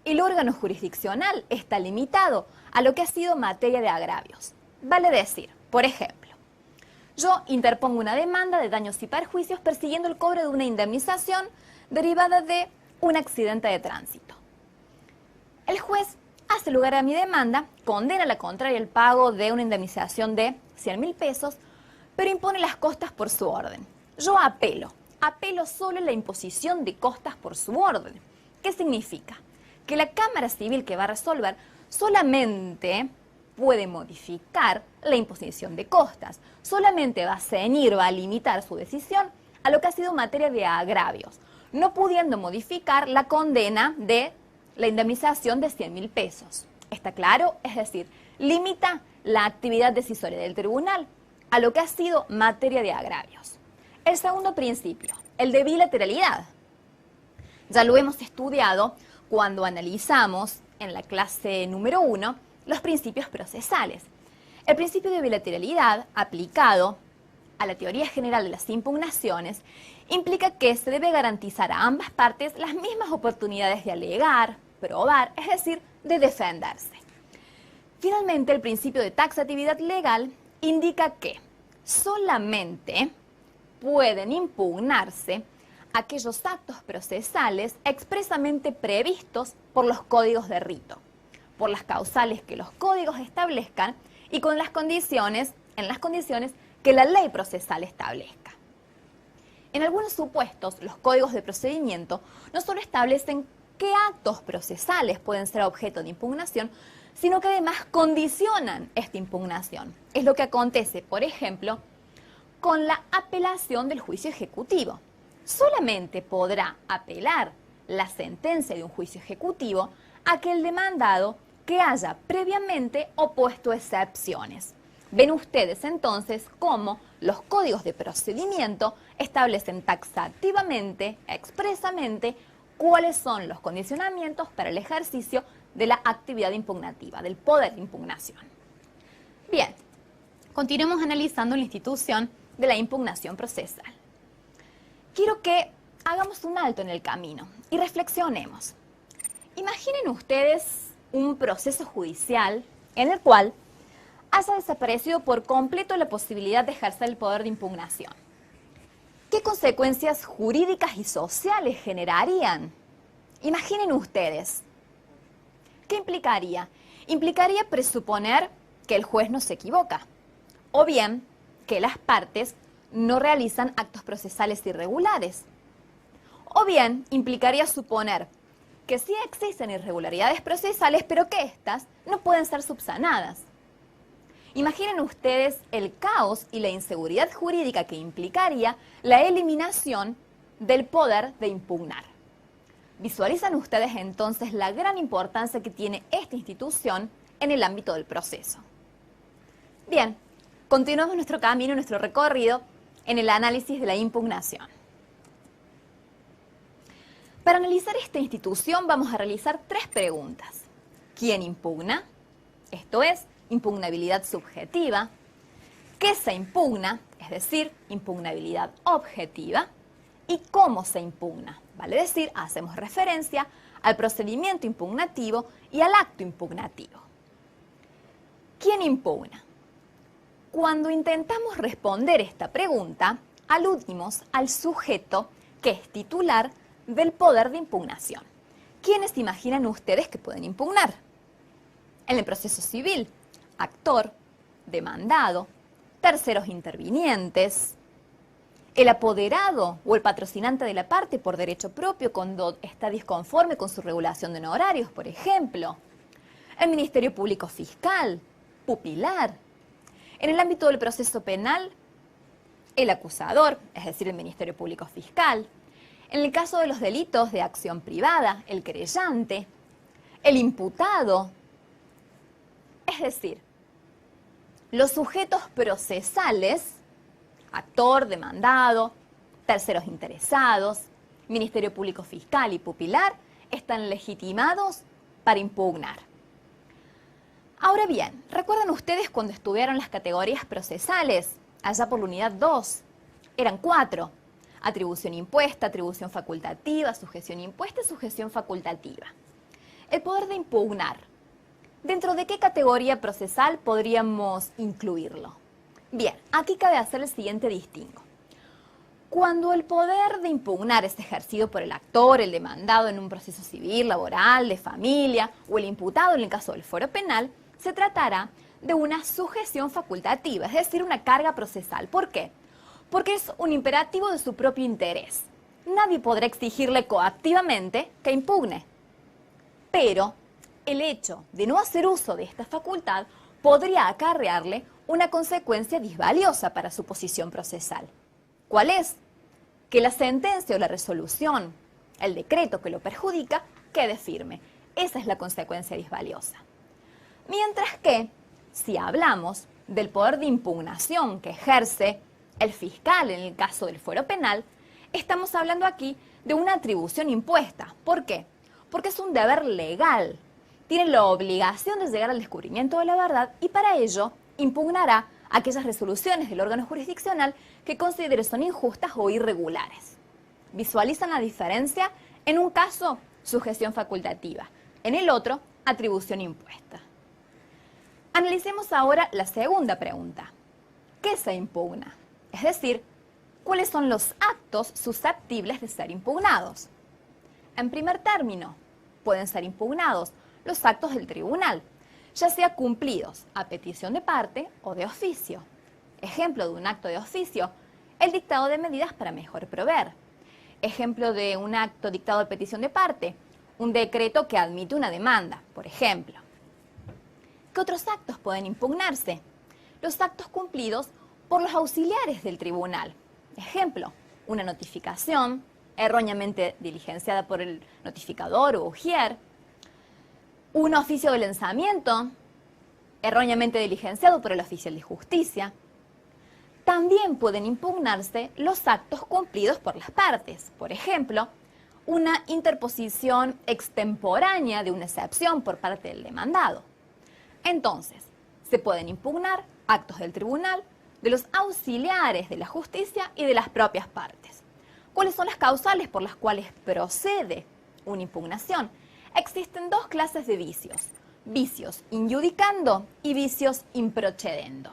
Speaker 2: el órgano jurisdiccional está limitado a lo que ha sido materia de agravios. Vale decir, por ejemplo, yo interpongo una demanda de daños y perjuicios persiguiendo el cobro de una indemnización derivada de un accidente de tránsito. El juez hace lugar a mi demanda, condena a la contraria el pago de una indemnización de 100.000 pesos, pero impone las costas por su orden. Yo apelo solo la imposición de costas por su orden. ¿Qué significa? Que la Cámara Civil que va a resolver solamente puede modificar la imposición de costas, solamente va a ceñir, va a limitar su decisión a lo que ha sido materia de agravios, no pudiendo modificar la condena de la indemnización de 100.000 pesos. ¿Está claro? Es decir, limita la actividad decisoria del tribunal a lo que ha sido materia de agravios. El segundo principio, el de bilateralidad. Ya lo hemos estudiado cuando analizamos en la clase número 1 los principios procesales. El principio de bilateralidad aplicado a la teoría general de las impugnaciones implica que se debe garantizar a ambas partes las mismas oportunidades de alegar, probar, es decir, de defenderse. Finalmente, el principio de taxatividad legal indica que solamente pueden impugnarse aquellos actos procesales expresamente previstos por los códigos de rito, por las causales que los códigos establezcan y en las condiciones que la ley procesal establezca. En algunos supuestos, los códigos de procedimiento no solo establecen qué actos procesales pueden ser objeto de impugnación, sino que además condicionan esta impugnación. Es lo que acontece, por ejemplo, con la apelación del juicio ejecutivo. Solamente podrá apelar la sentencia de un juicio ejecutivo aquel demandado que haya previamente opuesto excepciones. Ven ustedes entonces cómo los códigos de procedimiento establecen taxativamente, expresamente, cuáles son los condicionamientos para el ejercicio de la actividad impugnativa, del poder de impugnación. Bien, continuemos analizando la institución de la impugnación procesal. Quiero que hagamos un alto en el camino y reflexionemos. Imaginen ustedes un proceso judicial en el cual haya desaparecido por completo la posibilidad de ejercer el poder de impugnación. ¿Qué consecuencias jurídicas y sociales generarían? Imaginen ustedes. ¿Qué implicaría? Implicaría presuponer que el juez no se equivoca, o bien que las partes no realizan actos procesales irregulares, o bien implicaría suponer que sí existen irregularidades procesales, pero que éstas no pueden ser subsanadas. Imaginen ustedes el caos y la inseguridad jurídica que implicaría la eliminación del poder de impugnar. Visualizan ustedes entonces la gran importancia que tiene esta institución en el ámbito del proceso. Bien, continuamos nuestro camino, nuestro recorrido en el análisis de la impugnación. Para analizar esta institución vamos a realizar 3 preguntas. ¿Quién impugna? Esto es, impugnabilidad subjetiva. ¿Qué se impugna? Es decir, impugnabilidad objetiva. ¿Y cómo se impugna? Vale decir, hacemos referencia al procedimiento impugnativo y al acto impugnativo. ¿Quién impugna? Cuando intentamos responder esta pregunta, aludimos al sujeto que es titular del poder de impugnación. ¿Quiénes imaginan ustedes que pueden impugnar? En el proceso civil, actor, demandado, terceros intervinientes, el apoderado o el patrocinante de la parte por derecho propio cuando está disconforme con su regulación de honorarios, por ejemplo, el Ministerio Público Fiscal, pupilar. En el ámbito del proceso penal, el acusador, es decir, el Ministerio Público Fiscal. En el caso de los delitos de acción privada, el querellante, el imputado. Es decir, los sujetos procesales, actor, demandado, terceros interesados, Ministerio Público Fiscal y pupilar, están legitimados para impugnar. Ahora bien, ¿recuerdan ustedes cuando estudiaron las categorías procesales? Allá por la unidad 2. Eran 4. Atribución impuesta, atribución facultativa, sujeción impuesta y sujeción facultativa. El poder de impugnar. ¿Dentro de qué categoría procesal podríamos incluirlo? Bien, aquí cabe hacer el siguiente distingo. Cuando el poder de impugnar es ejercido por el actor, el demandado en un proceso civil, laboral, de familia, o el imputado en el caso del fuero penal, se tratará de una sujeción facultativa, es decir, una carga procesal. ¿Por qué? Porque es un imperativo de su propio interés. Nadie podrá exigirle coactivamente que impugne. Pero el hecho de no hacer uso de esta facultad podría acarrearle una consecuencia disvaliosa para su posición procesal. ¿Cuál es? Que la sentencia o la resolución, el decreto que lo perjudica, quede firme. Esa es la consecuencia disvaliosa. Mientras que, si hablamos del poder de impugnación que ejerce el fiscal en el caso del fuero penal, estamos hablando aquí de una atribución impuesta. ¿Por qué? Porque es un deber legal. Tiene la obligación de llegar al descubrimiento de la verdad y para ello impugnará aquellas resoluciones del órgano jurisdiccional que considere son injustas o irregulares. ¿Visualizan la diferencia? En un caso, sujeción facultativa. En el otro, atribución impuesta. Analicemos ahora la segunda pregunta. ¿Qué se impugna? Es decir, ¿cuáles son los actos susceptibles de ser impugnados? En primer término, pueden ser impugnados los actos del tribunal, ya sea cumplidos a petición de parte o de oficio. Ejemplo de un acto de oficio, el dictado de medidas para mejor proveer. Ejemplo de un acto dictado a petición de parte, un decreto que admite una demanda, por ejemplo. ¿Qué otros actos pueden impugnarse? Los actos cumplidos por los auxiliares del tribunal. Ejemplo, una notificación, erróneamente diligenciada por el notificador o ujier, un oficio de lanzamiento erróneamente diligenciado por el oficial de justicia. También pueden impugnarse los actos cumplidos por las partes, por ejemplo, una interposición extemporánea de una excepción por parte del demandado. Entonces, se pueden impugnar actos del tribunal, de los auxiliares de la justicia y de las propias partes. ¿Cuáles son las causales por las cuales procede una impugnación? Existen dos clases de vicios: vicios injudicando y vicios improcedendo.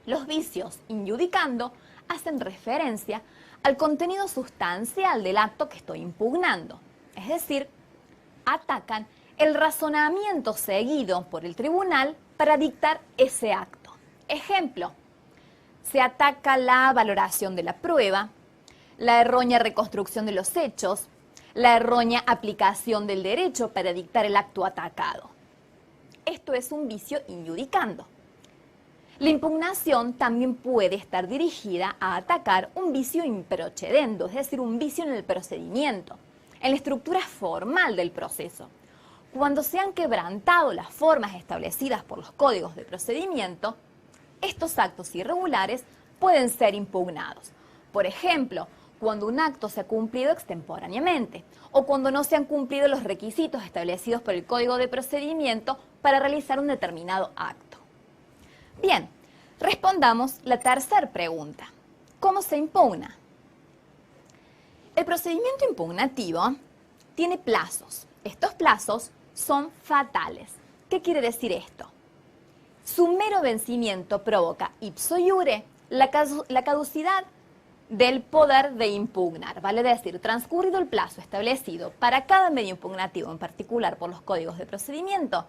Speaker 2: Los vicios injudicando hacen referencia al contenido sustancial del acto que estoy impugnando, es decir, atacan el razonamiento seguido por el tribunal para dictar ese acto. Ejemplo, se ataca la valoración de la prueba, la errónea reconstrucción de los hechos, la errónea aplicación del derecho para dictar el acto atacado. Esto es un vicio injudicando. La impugnación también puede estar dirigida a atacar un vicio improcedendo, es decir, un vicio en el procedimiento, en la estructura formal del proceso. Cuando se han quebrantado las formas establecidas por los códigos de procedimiento, estos actos irregulares pueden ser impugnados. Por ejemplo, cuando un acto se ha cumplido extemporáneamente o cuando no se han cumplido los requisitos establecidos por el Código de Procedimiento para realizar un determinado acto. Bien, respondamos la tercera pregunta. ¿Cómo se impugna? El procedimiento impugnativo tiene plazos. Estos plazos son fatales. ¿Qué quiere decir esto? Su mero vencimiento provoca ipso iure la caducidad del poder de impugnar, vale decir, transcurrido el plazo establecido para cada medio impugnativo, en particular por los códigos de procedimiento,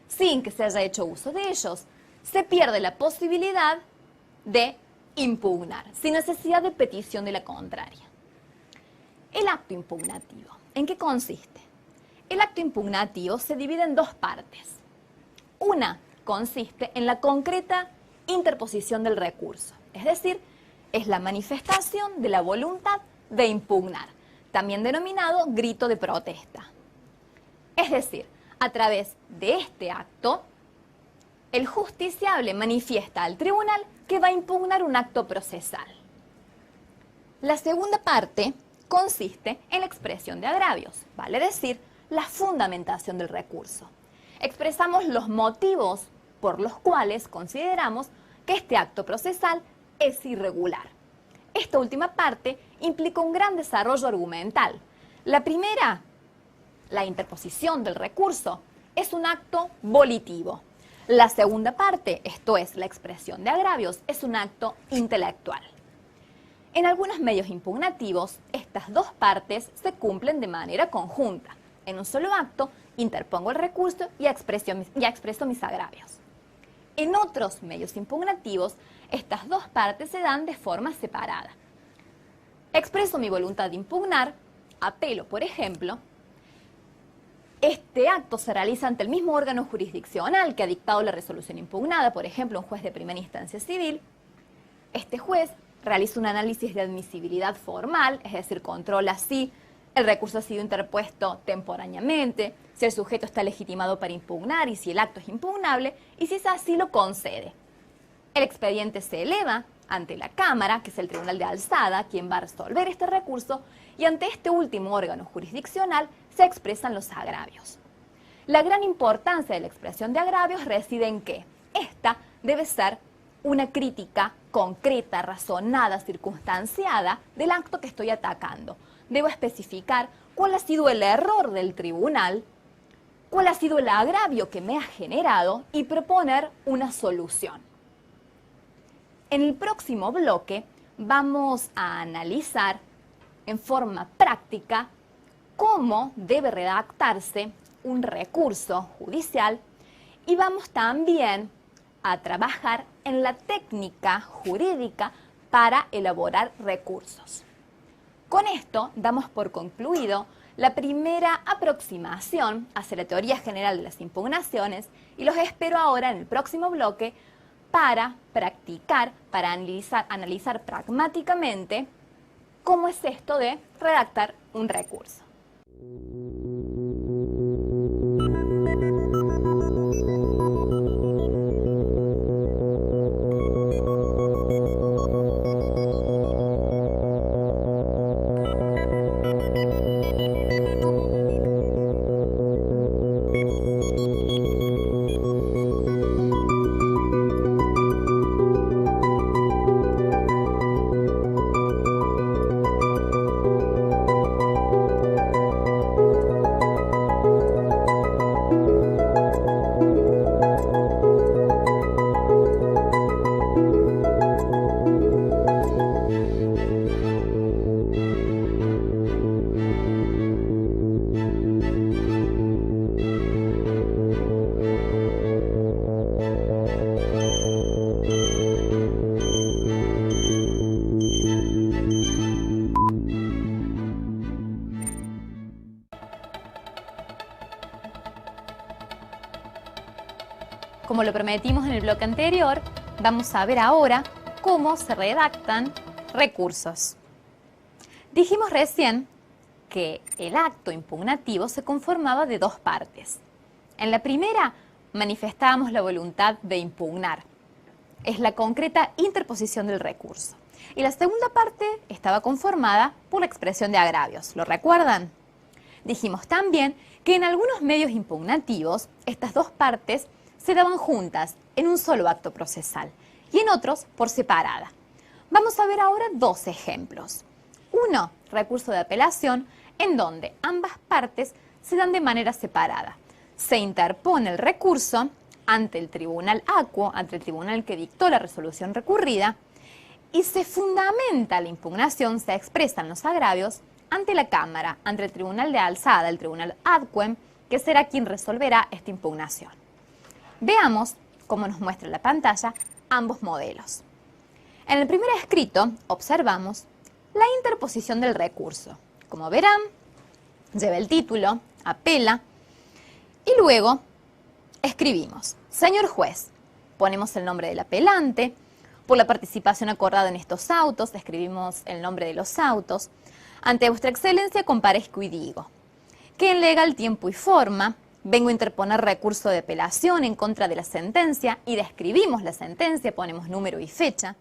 Speaker 2: sin que se haya hecho uso de ellos, se pierde la posibilidad de impugnar, sin necesidad de petición de la contraria. El acto impugnativo, ¿en qué consiste? El acto impugnativo se divide en dos partes. Una consiste en la concreta interposición del recurso, es decir, es la manifestación de la voluntad de impugnar, también denominado grito de protesta. Es decir, a través de este acto, el justiciable manifiesta al tribunal que va a impugnar un acto procesal. La segunda parte consiste en la expresión de agravios, vale decir, la fundamentación del recurso. Expresamos los motivos por los cuales consideramos que este acto procesal es irregular. Esta última parte implica un gran desarrollo argumental. La primera, la interposición del recurso, es un acto volitivo. La segunda parte, esto es, la expresión de agravios, es un acto intelectual. En algunos medios impugnativos, estas dos partes se cumplen de manera conjunta. En un solo acto, interpongo el recurso y expreso mis agravios. En otros medios impugnativos, estas dos partes se dan de forma separada. Expreso mi voluntad de impugnar, apelo, por ejemplo. Este acto se realiza ante el mismo órgano jurisdiccional que ha dictado la resolución impugnada, por ejemplo, un juez de primera instancia civil. Este juez realiza un análisis de admisibilidad formal, es decir, controla si el recurso ha sido interpuesto temporáneamente, si el sujeto está legitimado para impugnar y si el acto es impugnable, y si es así, lo concede. El expediente se eleva ante la Cámara, que es el Tribunal de Alzada, quien va a resolver este recurso, y ante este último órgano jurisdiccional se expresan los agravios. La gran importancia de la expresión de agravios reside en que esta debe ser una crítica concreta, razonada, circunstanciada del acto que estoy atacando. Debo especificar cuál ha sido el error del tribunal, cuál ha sido el agravio que me ha generado y proponer una solución. En el próximo bloque vamos a analizar en forma práctica cómo debe redactarse un recurso judicial y vamos también a trabajar en la técnica jurídica para elaborar recursos. Con esto damos por concluido la primera aproximación hacia la teoría general de las impugnaciones y los espero ahora en el próximo bloque para practicar, para analizar pragmáticamente cómo es esto de redactar un recurso. Como lo prometimos en el bloque anterior, vamos a ver ahora cómo se redactan recursos. Dijimos recién que el acto impugnativo se conformaba de dos partes. En la primera, manifestábamos la voluntad de impugnar. Es la concreta interposición del recurso. Y la segunda parte estaba conformada por la expresión de agravios. ¿Lo recuerdan? Dijimos también que en algunos medios impugnativos estas dos partes se daban juntas en un solo acto procesal y en otros por separada. Vamos a ver ahora dos ejemplos. Uno, recurso de apelación, en donde ambas partes se dan de manera separada. Se interpone el recurso ante el tribunal aquo, ante el tribunal que dictó la resolución recurrida, y se fundamenta la impugnación, se expresan los agravios ante la Cámara, ante el tribunal de alzada, el tribunal adquem, que será quien resolverá esta impugnación. Veamos, como nos muestra la pantalla, ambos modelos. En el primer escrito observamos la interposición del recurso. Como verán, lleva el título, apela, y luego escribimos, señor juez, ponemos el nombre del apelante, por la participación acordada en estos autos, escribimos el nombre de los autos, ante vuestra excelencia comparezco y digo, que en legal tiempo y forma, vengo a interponer recurso de apelación en contra de la sentencia y describimos la sentencia, ponemos número y fecha,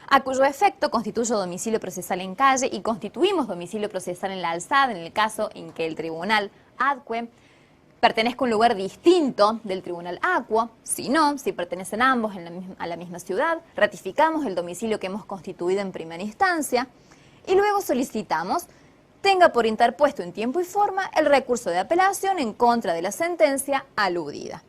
Speaker 2: a cuyo efecto constituyo domicilio procesal en calle y constituimos domicilio procesal en la alzada en el caso en que el tribunal adquem pertenezca a un lugar distinto del tribunal aquo. Si no, si pertenecen ambos a la misma ciudad, ratificamos el domicilio que hemos constituido en primera instancia y luego solicitamos tenga por interpuesto en tiempo y forma el recurso de apelación en contra de la sentencia aludida.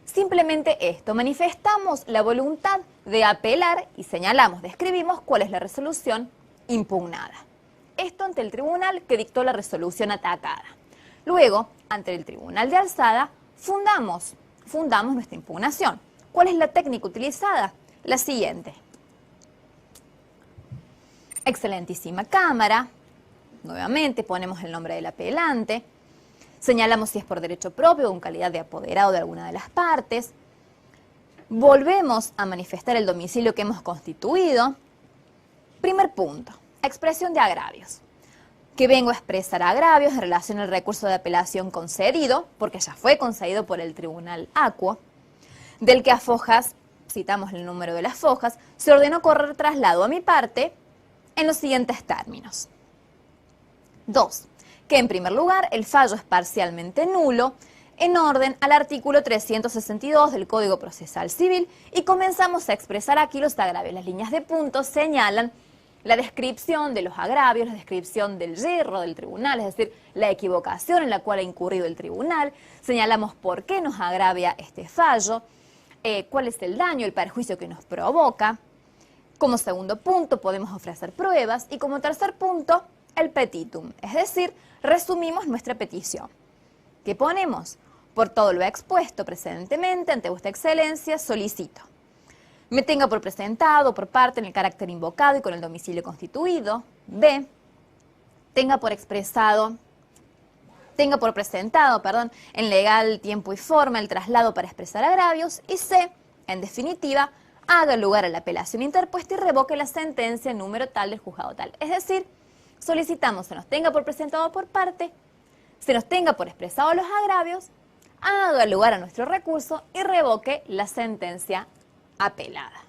Speaker 2: Simplemente esto, manifestamos la voluntad de apelar y señalamos, describimos cuál es la resolución impugnada. Esto ante el tribunal que dictó la resolución atacada. Luego, ante el tribunal de alzada, fundamos nuestra impugnación. ¿Cuál es la técnica utilizada? La siguiente. Excelentísima Cámara. Nuevamente ponemos el nombre del apelante, señalamos si es por derecho propio o en calidad de apoderado de alguna de las partes, volvemos a manifestar el domicilio que hemos constituido. Primer punto, expresión de agravios, que vengo a expresar agravios en relación al recurso de apelación concedido, porque ya fue concedido por el tribunal aquo, del que a fojas, citamos el número de las fojas, se ordenó correr traslado a mi parte en los siguientes términos. 2. Que en primer lugar el fallo es parcialmente nulo en orden al artículo 362 del Código Procesal Civil y comenzamos a expresar aquí los agravios. Las líneas de puntos señalan la descripción de los agravios, la descripción del yerro del tribunal, es decir, la equivocación en la cual ha incurrido el tribunal. Señalamos por qué nos agravia este fallo, cuál es el daño, el perjuicio que nos provoca. Como segundo punto podemos ofrecer pruebas y como tercer punto el petitum, es decir, resumimos nuestra petición. ¿Qué ponemos? Por todo lo expuesto precedentemente ante vuestra excelencia, solicito. Me tenga por presentado, por parte, en el carácter invocado y con el domicilio constituido. B. Tenga por presentado, en legal tiempo y forma el traslado para expresar agravios. Y C. En definitiva, haga lugar a la apelación interpuesta y revoque la sentencia número tal del juzgado tal. Es decir, solicitamos se nos tenga por presentado por parte, se nos tenga por expresado los agravios, haga lugar a nuestro recurso y revoque la sentencia apelada.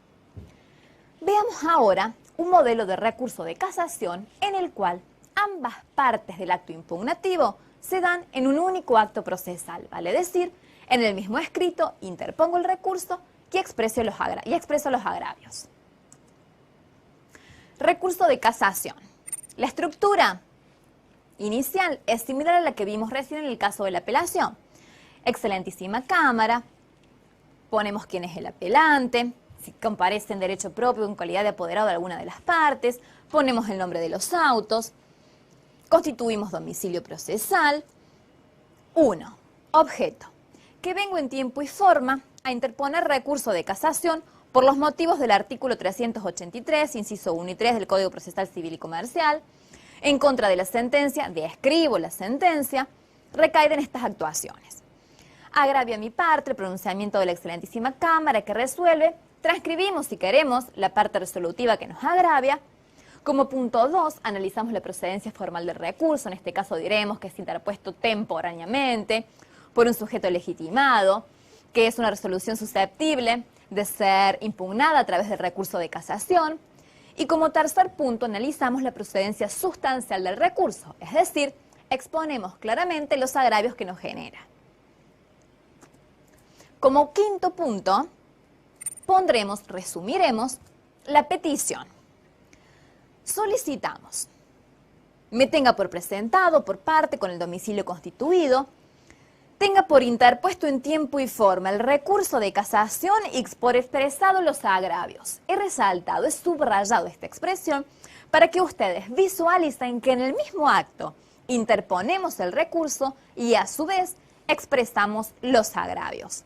Speaker 2: Veamos ahora un modelo de recurso de casación en el cual ambas partes del acto impugnativo se dan en un único acto procesal, vale decir, en el mismo escrito interpongo el recurso y expreso los agravios. Recurso de casación. La estructura inicial es similar a la que vimos recién en el caso de la apelación. Excelentísima Cámara, ponemos quién es el apelante, si comparece en derecho propio en calidad de apoderado de alguna de las partes, ponemos el nombre de los autos, constituimos domicilio procesal. 1. Objeto. Que vengo en tiempo y forma a interponer recurso de casación por los motivos del artículo 383, inciso 1 y 3 del Código Procesal Civil y Comercial, en contra de la sentencia, describo la sentencia, recaen estas actuaciones. Agravio a mi parte, el pronunciamiento de la Excelentísima Cámara que resuelve, transcribimos si queremos la parte resolutiva que nos agravia. Como punto 2, analizamos la procedencia formal del recurso, en este caso diremos que es interpuesto temporáneamente por un sujeto legitimado, que es una resolución susceptible de ser impugnada a través del recurso de casación. Y como tercer punto, analizamos la procedencia sustancial del recurso, es decir, exponemos claramente los agravios que nos genera. Como quinto punto, resumiremos la petición. Solicitamos, me tenga por presentado por parte con el domicilio constituido, tenga por interpuesto en tiempo y forma el recurso de casación y por expresado los agravios. He resaltado, he subrayado esta expresión para que ustedes visualicen que en el mismo acto interponemos el recurso y a su vez expresamos los agravios.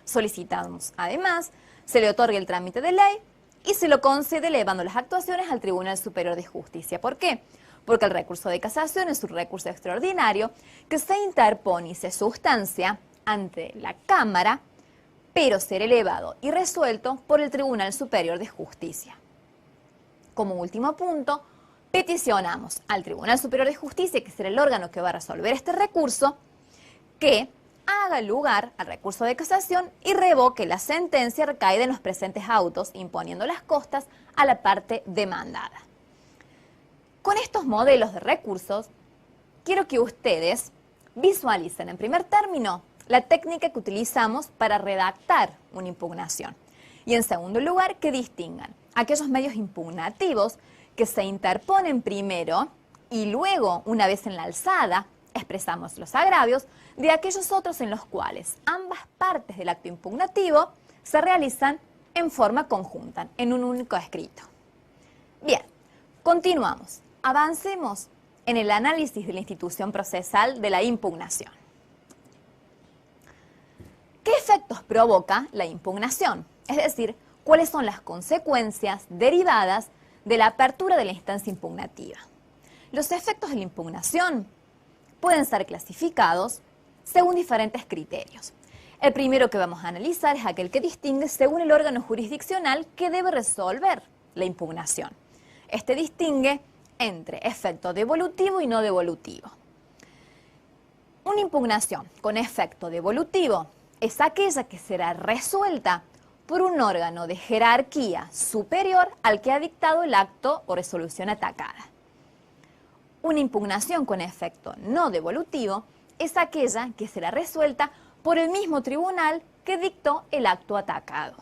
Speaker 2: Solicitamos, además, se le otorgue el trámite de ley y se lo concede elevando las actuaciones al Tribunal Superior de Justicia. ¿Por qué? Porque el recurso de casación es un recurso extraordinario que se interpone y se sustancia ante la Cámara, pero ser elevado y resuelto por el Tribunal Superior de Justicia. Como último punto, peticionamos al Tribunal Superior de Justicia, que será el órgano que va a resolver este recurso, que haga lugar al recurso de casación y revoque la sentencia recaída en los presentes autos, imponiendo las costas a la parte demandada. Con estos modelos de recursos, quiero que ustedes visualicen en primer término la técnica que utilizamos para redactar una impugnación. Y en segundo lugar, que distingan aquellos medios impugnativos que se interponen primero y luego, una vez en la alzada, expresamos los agravios, de aquellos otros en los cuales ambas partes del acto impugnativo se realizan en forma conjunta, en un único escrito. Bien, continuamos. Avancemos en el análisis de la institución procesal de la impugnación. ¿Qué efectos provoca la impugnación? Es decir, ¿cuáles son las consecuencias derivadas de la apertura de la instancia impugnativa? Los efectos de la impugnación pueden ser clasificados según diferentes criterios. El primero que vamos a analizar es aquel que distingue según el órgano jurisdiccional que debe resolver la impugnación. Este distingue entre efecto devolutivo y no devolutivo. Una impugnación con efecto devolutivo es aquella que será resuelta por un órgano de jerarquía superior al que ha dictado el acto o resolución atacada. Una impugnación con efecto no devolutivo es aquella que será resuelta por el mismo tribunal que dictó el acto atacado.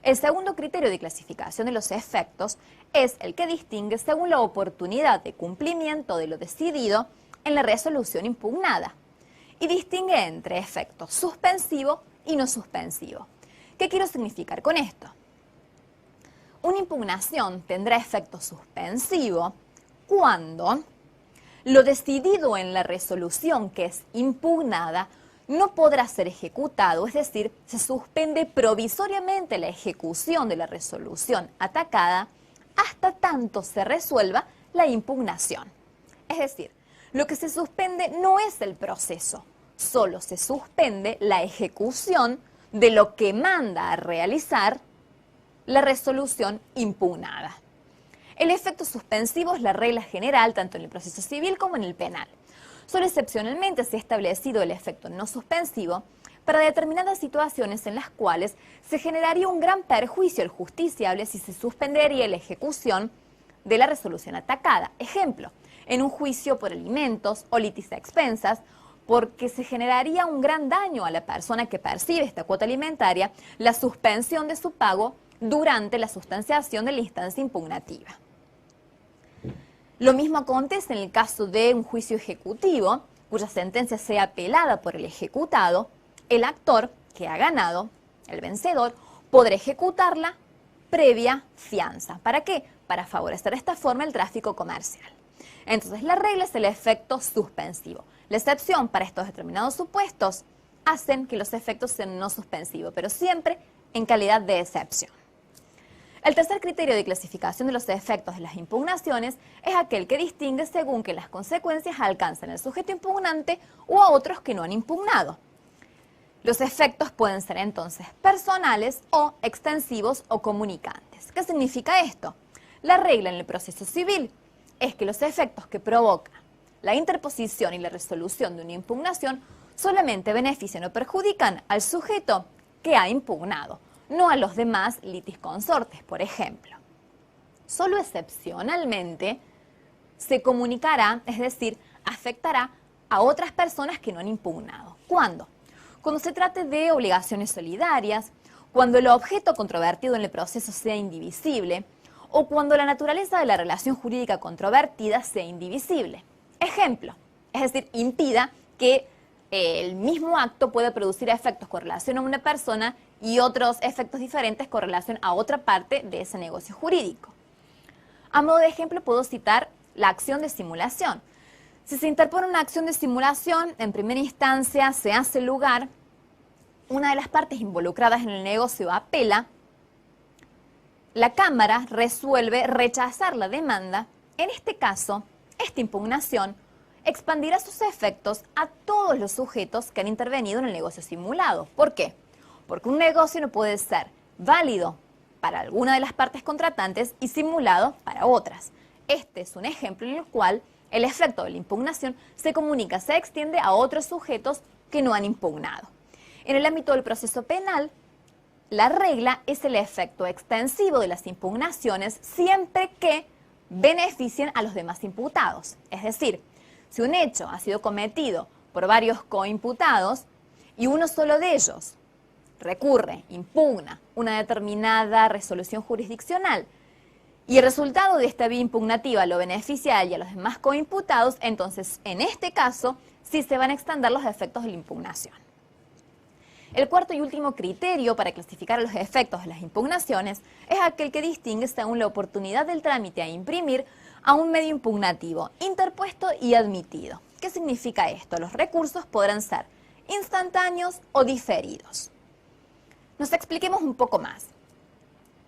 Speaker 2: El segundo criterio de clasificación de los efectos es el que distingue según la oportunidad de cumplimiento de lo decidido en la resolución impugnada y distingue entre efecto suspensivo y no suspensivo. ¿Qué quiero significar con esto? Una impugnación tendrá efecto suspensivo cuando lo decidido en la resolución que es impugnada no podrá ser ejecutado, es decir, se suspende provisoriamente la ejecución de la resolución atacada hasta tanto se resuelva la impugnación. Es decir, lo que se suspende no es el proceso, solo se suspende la ejecución de lo que manda a realizar la resolución impugnada. El efecto suspensivo es la regla general tanto en el proceso civil como en el penal. Solo excepcionalmente se ha establecido el efecto no suspensivo para determinadas situaciones en las cuales se generaría un gran perjuicio al justiciable si se suspendería la ejecución de la resolución atacada. Ejemplo, en un juicio por alimentos o litis a expensas, porque se generaría un gran daño a la persona que percibe esta cuota alimentaria la suspensión de su pago durante la sustanciación de la instancia impugnativa. Lo mismo acontece en el caso de un juicio ejecutivo, cuya sentencia sea apelada por el ejecutado, el actor que ha ganado, el vencedor, podrá ejecutarla previa fianza. ¿Para qué? Para favorecer de esta forma el tráfico comercial. Entonces, la regla es el efecto suspensivo. La excepción para estos determinados supuestos hacen que los efectos sean no suspensivos, pero siempre en calidad de excepción. El tercer criterio de clasificación de los efectos de las impugnaciones es aquel que distingue según que las consecuencias alcanzan al sujeto impugnante o a otros que no han impugnado. Los efectos pueden ser entonces personales o extensivos o comunicantes. ¿Qué significa esto? La regla en el proceso civil es que los efectos que provoca la interposición y la resolución de una impugnación solamente benefician o perjudican al sujeto que ha impugnado, no a los demás litis consortes, por ejemplo. Solo excepcionalmente se comunicará, es decir, afectará a otras personas que no han impugnado. ¿Cuándo? Cuando se trate de obligaciones solidarias, cuando el objeto controvertido en el proceso sea indivisible o cuando la naturaleza de la relación jurídica controvertida sea indivisible. Ejemplo, es decir, impida que el mismo acto pueda producir efectos con relación a una persona y otros efectos diferentes con relación a otra parte de ese negocio jurídico. A modo de ejemplo puedo citar la acción de simulación. Si se interpone una acción de simulación, en primera instancia se hace lugar, una de las partes involucradas en el negocio apela, la Cámara resuelve rechazar la demanda. En este caso, esta impugnación expandirá sus efectos a todos los sujetos que han intervenido en el negocio simulado. ¿Por qué? Porque un negocio no puede ser válido para alguna de las partes contratantes y simulado para otras. Este es un ejemplo en el cual el efecto de la impugnación se comunica, se extiende a otros sujetos que no han impugnado. En el ámbito del proceso penal, la regla es el efecto extensivo de las impugnaciones siempre que beneficien a los demás imputados. Es decir, si un hecho ha sido cometido por varios coimputados y uno solo de ellos recurre, impugna una determinada resolución jurisdiccional y el resultado de esta vía impugnativa lo beneficia a él y a los demás coimputados, entonces en este caso sí se van a extender los efectos de la impugnación. El cuarto y último criterio para clasificar los efectos de las impugnaciones es aquel que distingue según la oportunidad del trámite a imprimir a un medio impugnativo interpuesto y admitido. ¿Qué significa esto? Los recursos podrán ser instantáneos o diferidos. Nos expliquemos un poco más.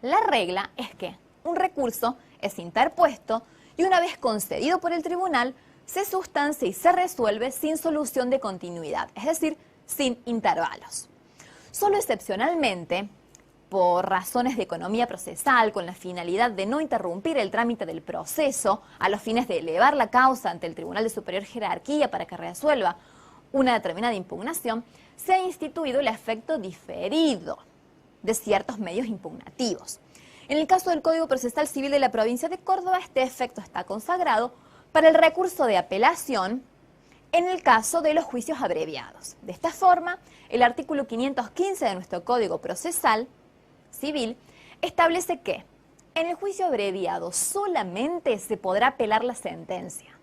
Speaker 2: La regla es que un recurso es interpuesto y una vez concedido por el tribunal se sustancia y se resuelve sin solución de continuidad, es decir, sin intervalos. Solo excepcionalmente, por razones de economía procesal, con la finalidad de no interrumpir el trámite del proceso, a los fines de elevar la causa ante el Tribunal de Superior Jerarquía para que resuelva una determinada impugnación, se ha instituido el efecto diferido de ciertos medios impugnativos. En el caso del Código Procesal Civil de la provincia de Córdoba, este efecto está consagrado para el recurso de apelación en el caso de los juicios abreviados. De esta forma, el artículo 515 de nuestro Código Procesal Civil establece que en el juicio abreviado solamente se podrá apelar la sentencia,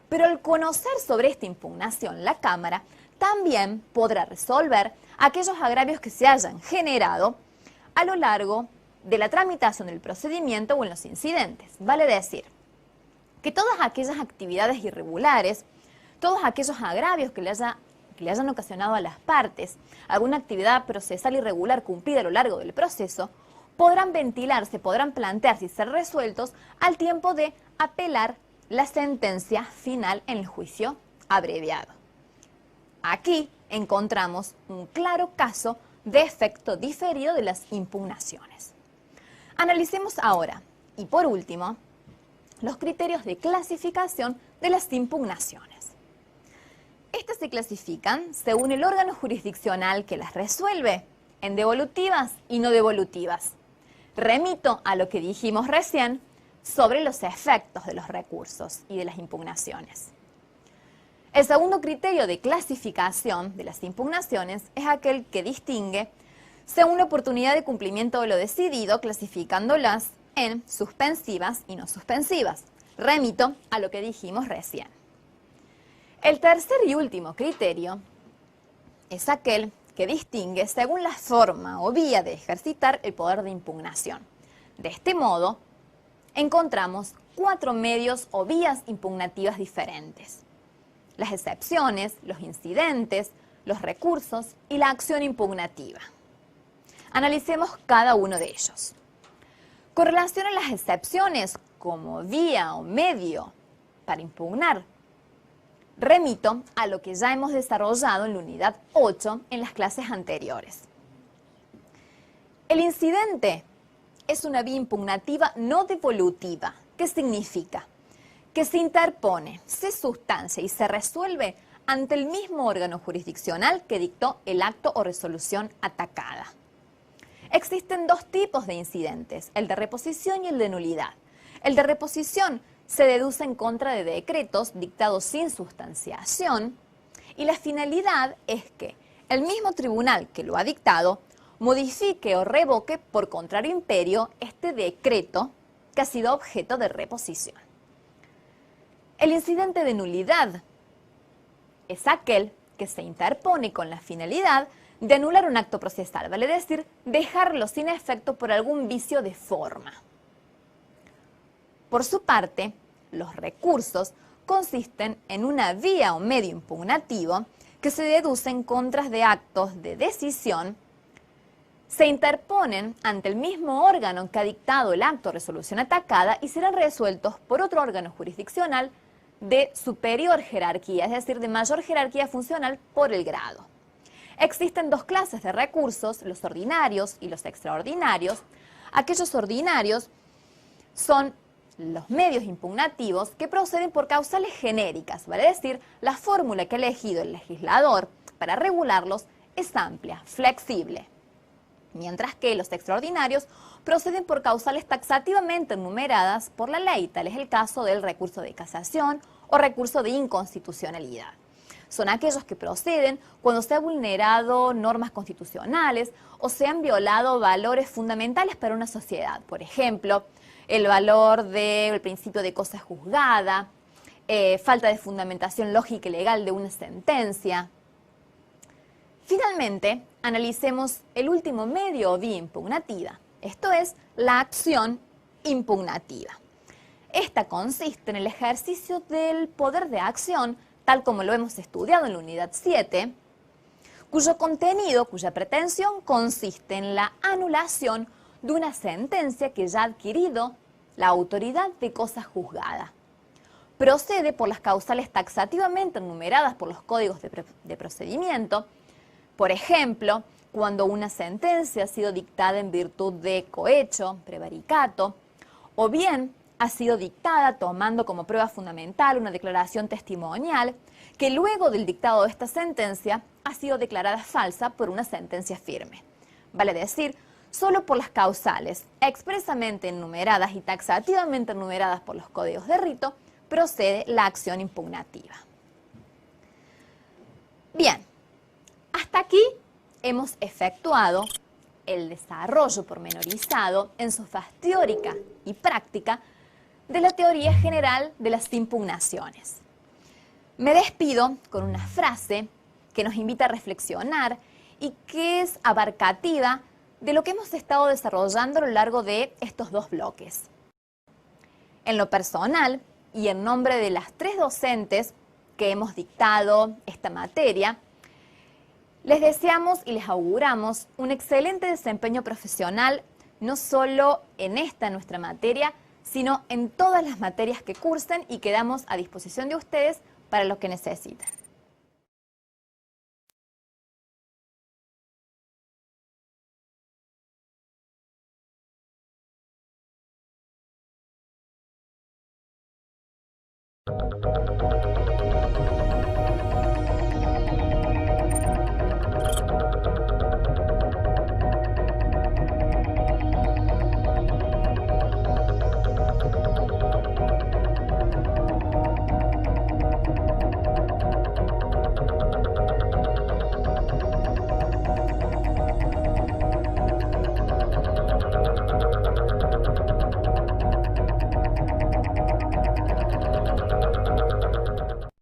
Speaker 2: pero al conocer sobre esta impugnación, la Cámara también podrá resolver aquellos agravios que se hayan generado a lo largo de la tramitación del procedimiento o en los incidentes. Vale decir que todas aquellas actividades irregulares, todos aquellos agravios que le hayan ocasionado a las partes alguna actividad procesal irregular cumplida a lo largo del proceso, podrán ventilarse, podrán plantearse y ser resueltos al tiempo de apelar la sentencia final en el juicio abreviado. Aquí encontramos un claro caso de efecto diferido de las impugnaciones. Analicemos ahora, y por último, los criterios de clasificación de las impugnaciones. Estas se clasifican según el órgano jurisdiccional que las resuelve, en devolutivas y no devolutivas. Remito a lo que dijimos recién sobre los efectos de los recursos y de las impugnaciones. El segundo criterio de clasificación de las impugnaciones es aquel que distingue según la oportunidad de cumplimiento de lo decidido, clasificándolas en suspensivas y no suspensivas. Remito a lo que dijimos recién. El tercer y último criterio es aquel que distingue según la forma o vía de ejercitar el poder de impugnación. De este modo, encontramos 4 medios o vías impugnativas diferentes: las excepciones, los incidentes, los recursos y la acción impugnativa. Analicemos cada uno de ellos. Con relación a las excepciones como vía o medio para impugnar, remito a lo que ya hemos desarrollado en la unidad 8 en las clases anteriores. El incidente es una vía impugnativa no devolutiva. ¿Qué significa? Que se interpone, se sustancia y se resuelve ante el mismo órgano jurisdiccional que dictó el acto o resolución atacada. Existen 2 tipos de incidentes, el de reposición y el de nulidad. El de reposición se deduce en contra de decretos dictados sin sustanciación y la finalidad es que el mismo tribunal que lo ha dictado modifique o revoque por contrario imperio este decreto que ha sido objeto de reposición. El incidente de nulidad es aquel que se interpone con la finalidad de anular un acto procesal, vale decir, dejarlo sin efecto por algún vicio de forma. Por su parte, los recursos consisten en una vía o medio impugnativo que se deduce en contra de actos de decisión, se interponen ante el mismo órgano que ha dictado el acto o resolución atacada y serán resueltos por otro órgano jurisdiccional de superior jerarquía, es decir, de mayor jerarquía funcional por el grado. Existen 2 clases de recursos, los ordinarios y los extraordinarios. Aquellos ordinarios son los medios impugnativos que proceden por causales genéricas, vale decir, la fórmula que ha elegido el legislador para regularlos es amplia, flexible, mientras que los extraordinarios proceden por causales taxativamente enumeradas por la ley, tal es el caso del recurso de casación o recurso de inconstitucionalidad. Son aquellos que proceden cuando se han vulnerado normas constitucionales o se han violado valores fundamentales para una sociedad. Por ejemplo, el valor del principio de cosa juzgada, falta de fundamentación lógica y legal de una sentencia. Finalmente, analicemos el último medio o vía impugnativa, esto es, la acción impugnativa. Esta consiste en el ejercicio del poder de acción, tal como lo hemos estudiado en la unidad 7, cuyo contenido, cuya pretensión consiste en la anulación de una sentencia que ya ha adquirido la autoridad de cosa juzgada. Procede por las causales taxativamente enumeradas por los códigos de procedimiento. Por ejemplo, cuando una sentencia ha sido dictada en virtud de cohecho, prevaricato, o bien ha sido dictada tomando como prueba fundamental una declaración testimonial que luego del dictado de esta sentencia ha sido declarada falsa por una sentencia firme. Vale decir, solo por las causales expresamente enumeradas y taxativamente enumeradas por los códigos de rito procede la acción impugnativa. Bien, hasta aquí hemos efectuado el desarrollo pormenorizado en su faz teórica y práctica de la teoría general de las impugnaciones. Me despido con una frase que nos invita a reflexionar y que es abarcativa de lo que hemos estado desarrollando a lo largo de estos 2 bloques. En lo personal, y en nombre de las 3 docentes que hemos dictado esta materia, les deseamos y les auguramos un excelente desempeño profesional, no solo en esta nuestra materia, sino en todas las materias que cursen y quedamos a disposición de ustedes para lo que necesiten.